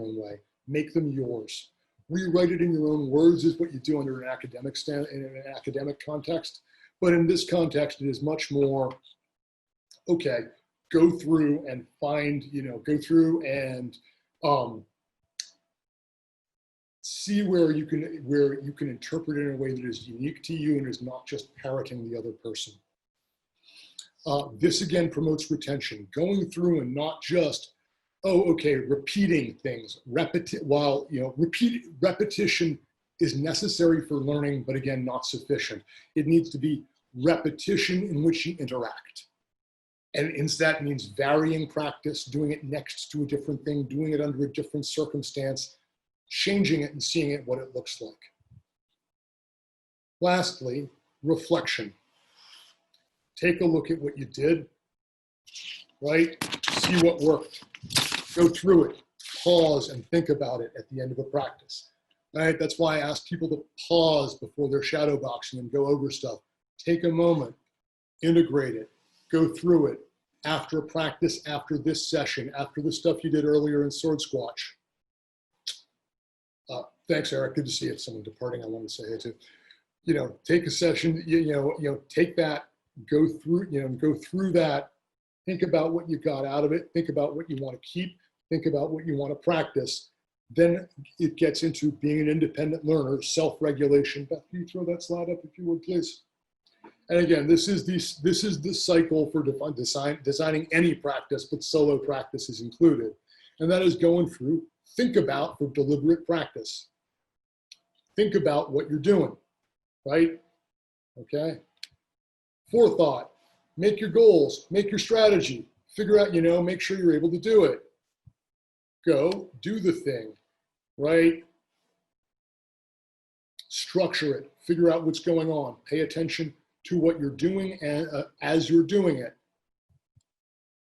own way. Make them yours. Rewrite it in your own words is what you do under an academic in an academic context. But in this context, it is much more, okay, go through and find, go through and see where you can interpret it in a way that is unique to you and is not just parroting the other person. This again promotes retention, going through and not just, oh, okay, repeating things. Repetition is necessary for learning, but again, not sufficient. It needs to be repetition in which you interact. And that means varying practice, doing it next to a different thing, doing it under a different circumstance, changing it and seeing it what it looks like. Lastly, reflection. Take a look at what you did, right? See what worked. Go through it, pause and think about it at the end of a practice, right? That's why I ask people to pause before they're shadow boxing and go over stuff. Take a moment, integrate it, go through it after a practice, after this session, after the stuff you did earlier in Swordsquatch. Thanks, Eric. Good to see you. Someone departing I wanted to say hey to. Take a session, take that, go through that, think about what you got out of it, think about what you want to keep, think about what you want to practice. Then it gets into being an independent learner, self-regulation. Beth, can you throw that slide up if you would, please? And again, this is the cycle for designing any practice, but solo practice is included. And that is going through, think about for deliberate practice. Think about what you're doing, right? Okay. Forethought, make your goals, make your strategy, figure out, make sure you're able to do it. Go, do the thing, right? Structure it, figure out what's going on, pay attention to what you're doing and as you're doing it.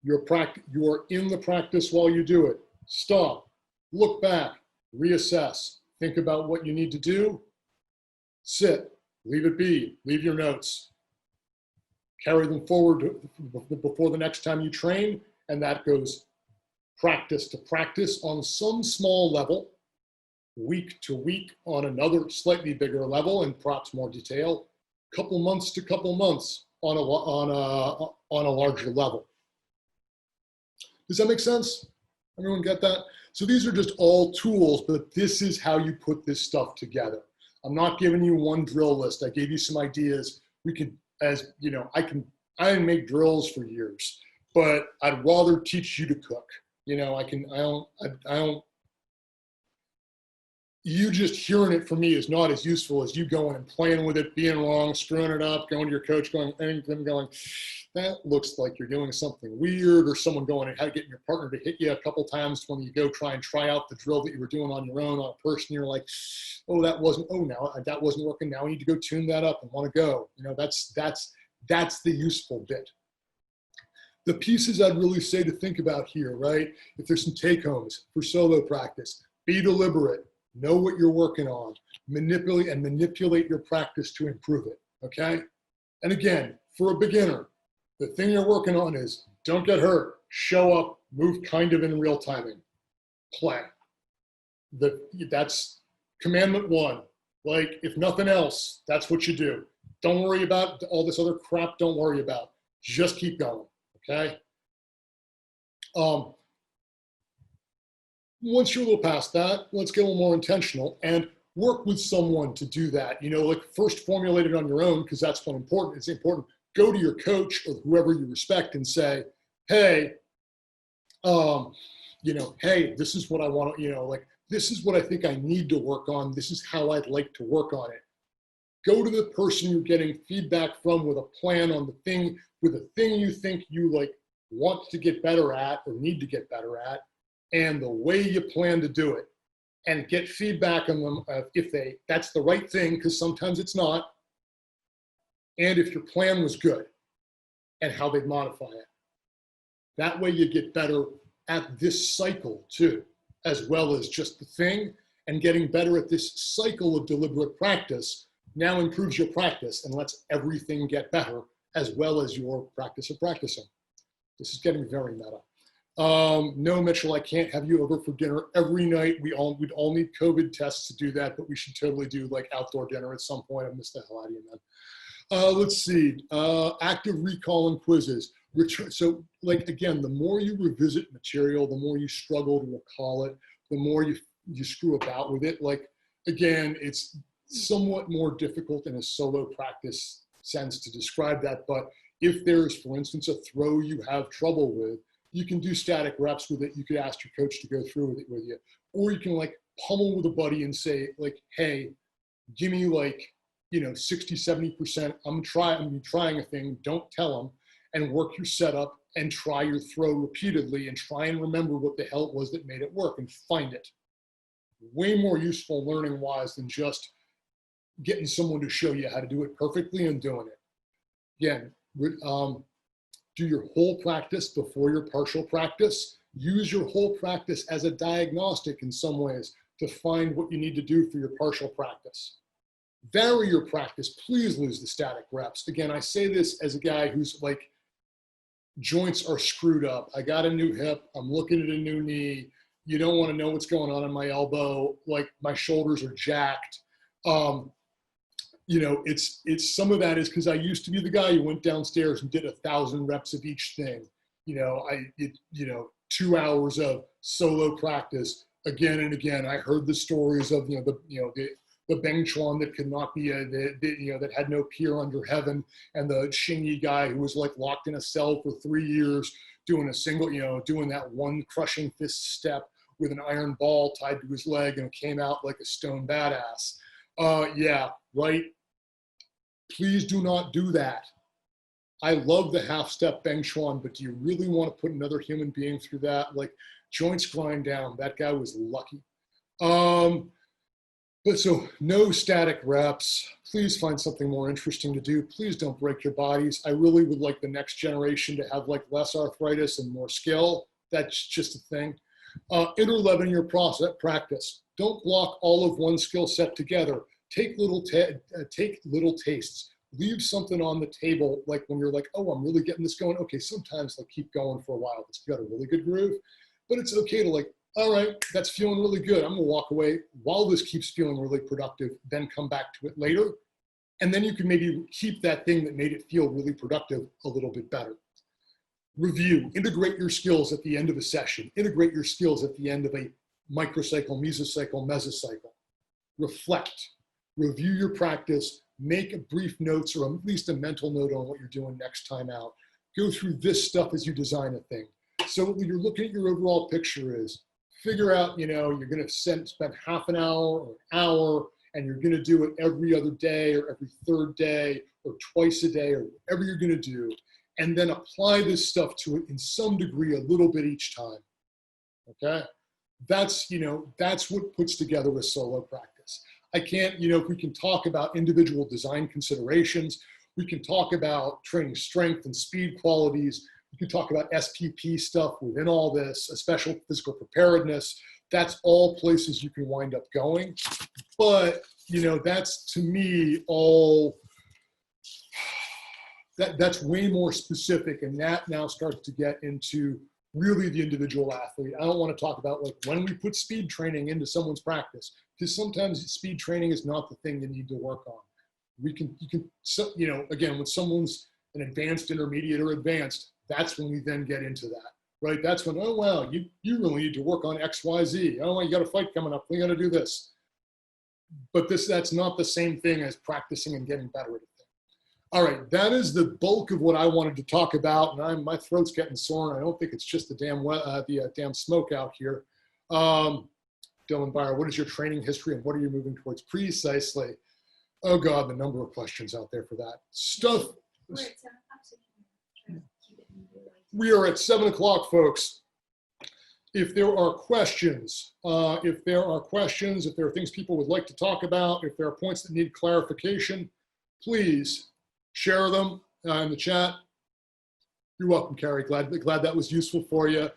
You're in the practice while you do it. Stop, look back, reassess, think about what you need to do, sit, leave it be, leave your notes. Carry them forward before the next time you train, and that goes practice to practice on some small level, week to week on another slightly bigger level and perhaps more detail, couple months to couple months on a larger level. Does that make sense? Everyone get that? So these are just all tools, but this is how you put this stuff together. I'm not giving you one drill list. I gave you some ideas. We could, I didn't make drills for years, but I'd rather teach you to cook. You just hearing it from me is not as useful as you going and playing with it, being wrong, screwing it up, going to your coach, going, that looks like you're doing something weird, or someone going and getting your partner to hit you a couple times when you go try out the drill that you were doing on your own on a person. You're like, oh, that wasn't working. Now I need to go tune that up and want to go. That's the useful bit. The pieces I'd really say to think about here, right? If there's some take-homes for solo practice, be deliberate. Know what you're working on, manipulate your practice to improve it, okay? And again, for a beginner, the thing you're working on is don't get hurt, show up, move kind of in real timing, play. That's commandment one. Like, if nothing else, that's what you do. Don't worry about all this other crap, don't worry about. Just keep going, okay? Once you're a little past that, let's get a little more intentional and work with someone to do that. First formulate it on your own, because that's what important. It's important. Go to your coach or whoever you respect and say, hey, hey, this is what I want to, this is what I think I need to work on. This is how I'd like to work on it. Go to the person you're getting feedback from with a plan on the thing, with a thing you think you want to get better at or need to get better at, and the way you plan to do it, and get feedback on them if that's the right thing, because sometimes it's not, and if your plan was good and how they'd modify it. That way you get better at this cycle too, as well as just the thing, and getting better at this cycle of deliberate practice now improves your practice and lets everything get better, as well as your practice of practicing. This is getting very meta. No, Mitchell, I can't have you over for dinner every night. We'd all need COVID tests to do that, but we should totally do like outdoor dinner at some point. I missed the hell out of you, man. Let's see, active recall and quizzes. So like, again, the more you revisit material, the more you struggle to recall it, the more you screw about with it. Like, again, it's somewhat more difficult in a solo practice sense to describe that. But if there's, for instance, a throw you have trouble with, you can do static reps with it. You could ask your coach to go through it with you, or you can like pummel with a buddy and say like, hey, give me like, 60, 70%. I'm trying a thing. Don't tell them, and work your setup and try your throw repeatedly and try and remember what the hell it was that made it work and find it. Way more useful learning wise than just getting someone to show you how to do it perfectly and doing it. Again, do your whole practice before your partial practice. Use your whole practice as a diagnostic in some ways to find what you need to do for your partial practice. Vary your practice. Please lose the static reps. Again, I say this as a guy who's like, joints are screwed up. I got a new hip. I'm looking at a new knee. You don't want to know what's going on in my elbow. Like my shoulders are jacked. It's some of that is because I used to be the guy who went downstairs and did 1,000 reps of each thing. 2 hours of solo practice again and again. I heard the stories of the Beng Chuan that could not be that had no peer under heaven, and the Xingyi guy who was like locked in a cell for 3 years doing a single, doing that one crushing fist step with an iron ball tied to his leg and came out like a stone badass. Yeah, right. Please do not do that. I love the half step Beng Chuan, but do you really want to put another human being through that? Like, joints grind down. That guy was lucky. But so no static reps. Please find something more interesting to do. Please don't break your bodies. I really would like the next generation to have like less arthritis and more skill. That's just a thing. Interleaven your practice. Don't block all of one skill set together. Take little tastes. Leave something on the table, like when you're like, oh, I'm really getting this going. Okay, sometimes like keep going for a while. It's got a really good groove, but it's okay to like, all right, that's feeling really good. I'm gonna walk away while this keeps feeling really productive, then come back to it later. And then you can maybe keep that thing that made it feel really productive a little bit better. Review, integrate your skills at the end of a session. Integrate your skills at the end of a microcycle, mesocycle, mesocycle. Reflect, review your practice, make brief notes or at least a mental note on what you're doing next time out. Go through this stuff as you design a thing. So when you're looking at your overall picture is, figure out, you're gonna spend half an hour or an hour, and you're gonna do it every other day or every third day or twice a day or whatever you're gonna do, and then apply this stuff to it in some degree a little bit each time, okay? That's what puts together a solo practice. I can't, if we can talk about individual design considerations, we can talk about training strength and speed qualities, we can talk about SPP stuff within all this, a special physical preparedness. That's all places you can wind up going. But, that's to me all, that's way more specific, and that now starts to get into really the individual athlete. I don't want to talk about like when we put speed training into someone's practice, because sometimes speed training is not the thing you need to work on. Again, when someone's an advanced, intermediate, or advanced, that's when we then get into that, right? That's when, oh, wow, you really need to work on X, Y, Z. Oh, you got a fight coming up. We got to do this. But that's not the same thing as practicing and getting better at it. All right, that is the bulk of what I wanted to talk about, and my throat's getting sore, and I don't think it's just the damn smoke out here. Dylan Byer, what is your training history, and what are you moving towards? Precisely. Oh God, the number of questions out there for that stuff. We are at 7 o'clock, folks. If there are questions, if there are things people would like to talk about, if there are points that need clarification, please share them in the chat. You're welcome, Carrie. Glad that was useful for you.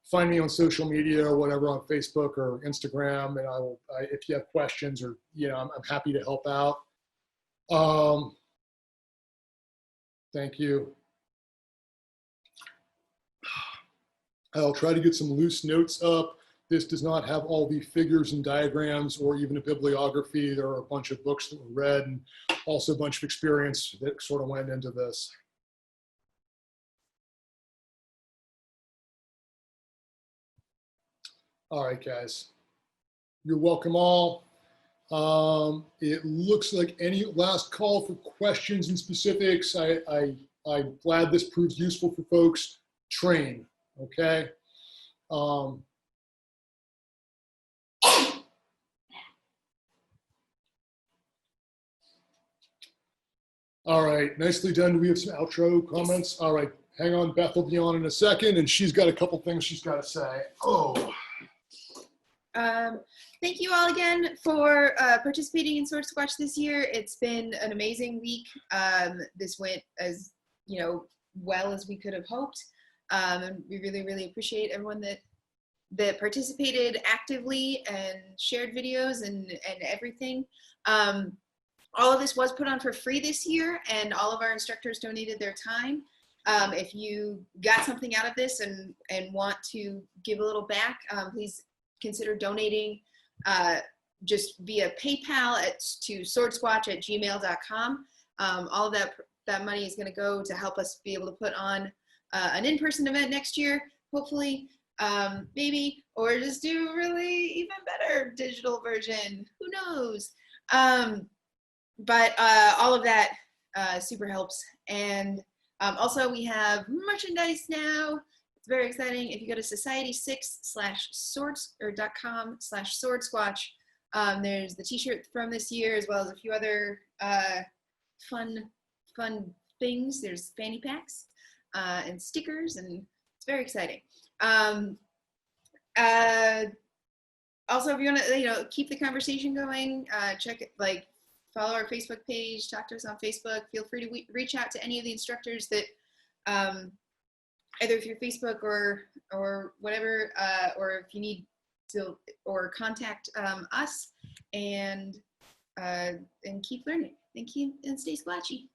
Find me on social media or whatever, on Facebook or Instagram, and if you have questions, or I'm happy to help out. Thank you. I'll try to get some loose notes up. This does not have all the figures and diagrams or even a bibliography. There are a bunch of books that were read and also a bunch of experience that sort of went into this. All right, guys. You're welcome all. It looks like any last call for questions and specifics. I'm glad this proves useful for folks. Train, okay? All right, nicely done. Do we have some outro comments? All right, hang on. Beth will be on in a second, and she's got a couple things she's got to say. Thank you all again for participating in Swordsquatch this year. It's been an amazing week. This went as well as we could have hoped. And we really, really appreciate everyone that participated actively and shared videos and everything. All of this was put on for free this year, and all of our instructors donated their time. If you got something out of this and want to give a little back, please consider donating just via PayPal to swordsquatch@gmail.com. All of that money is going to go to help us be able to put on an in-person event next year, hopefully, maybe, or just do a really even better digital version. Who knows? But all of that super helps. And also we have merchandise now. It's very exciting. If you go to society6/swords.com/swordsquatch, there's the t-shirt from this year, as well as a few other fun things. There's fanny packs and stickers, and it's very exciting. Also, if you want to, keep the conversation going, check it, follow our Facebook page, talk to us on Facebook. Feel free to reach out to any of the instructors that, either through Facebook or whatever, or if you need to, or contact us, and keep learning. Thank you, and stay squatchy.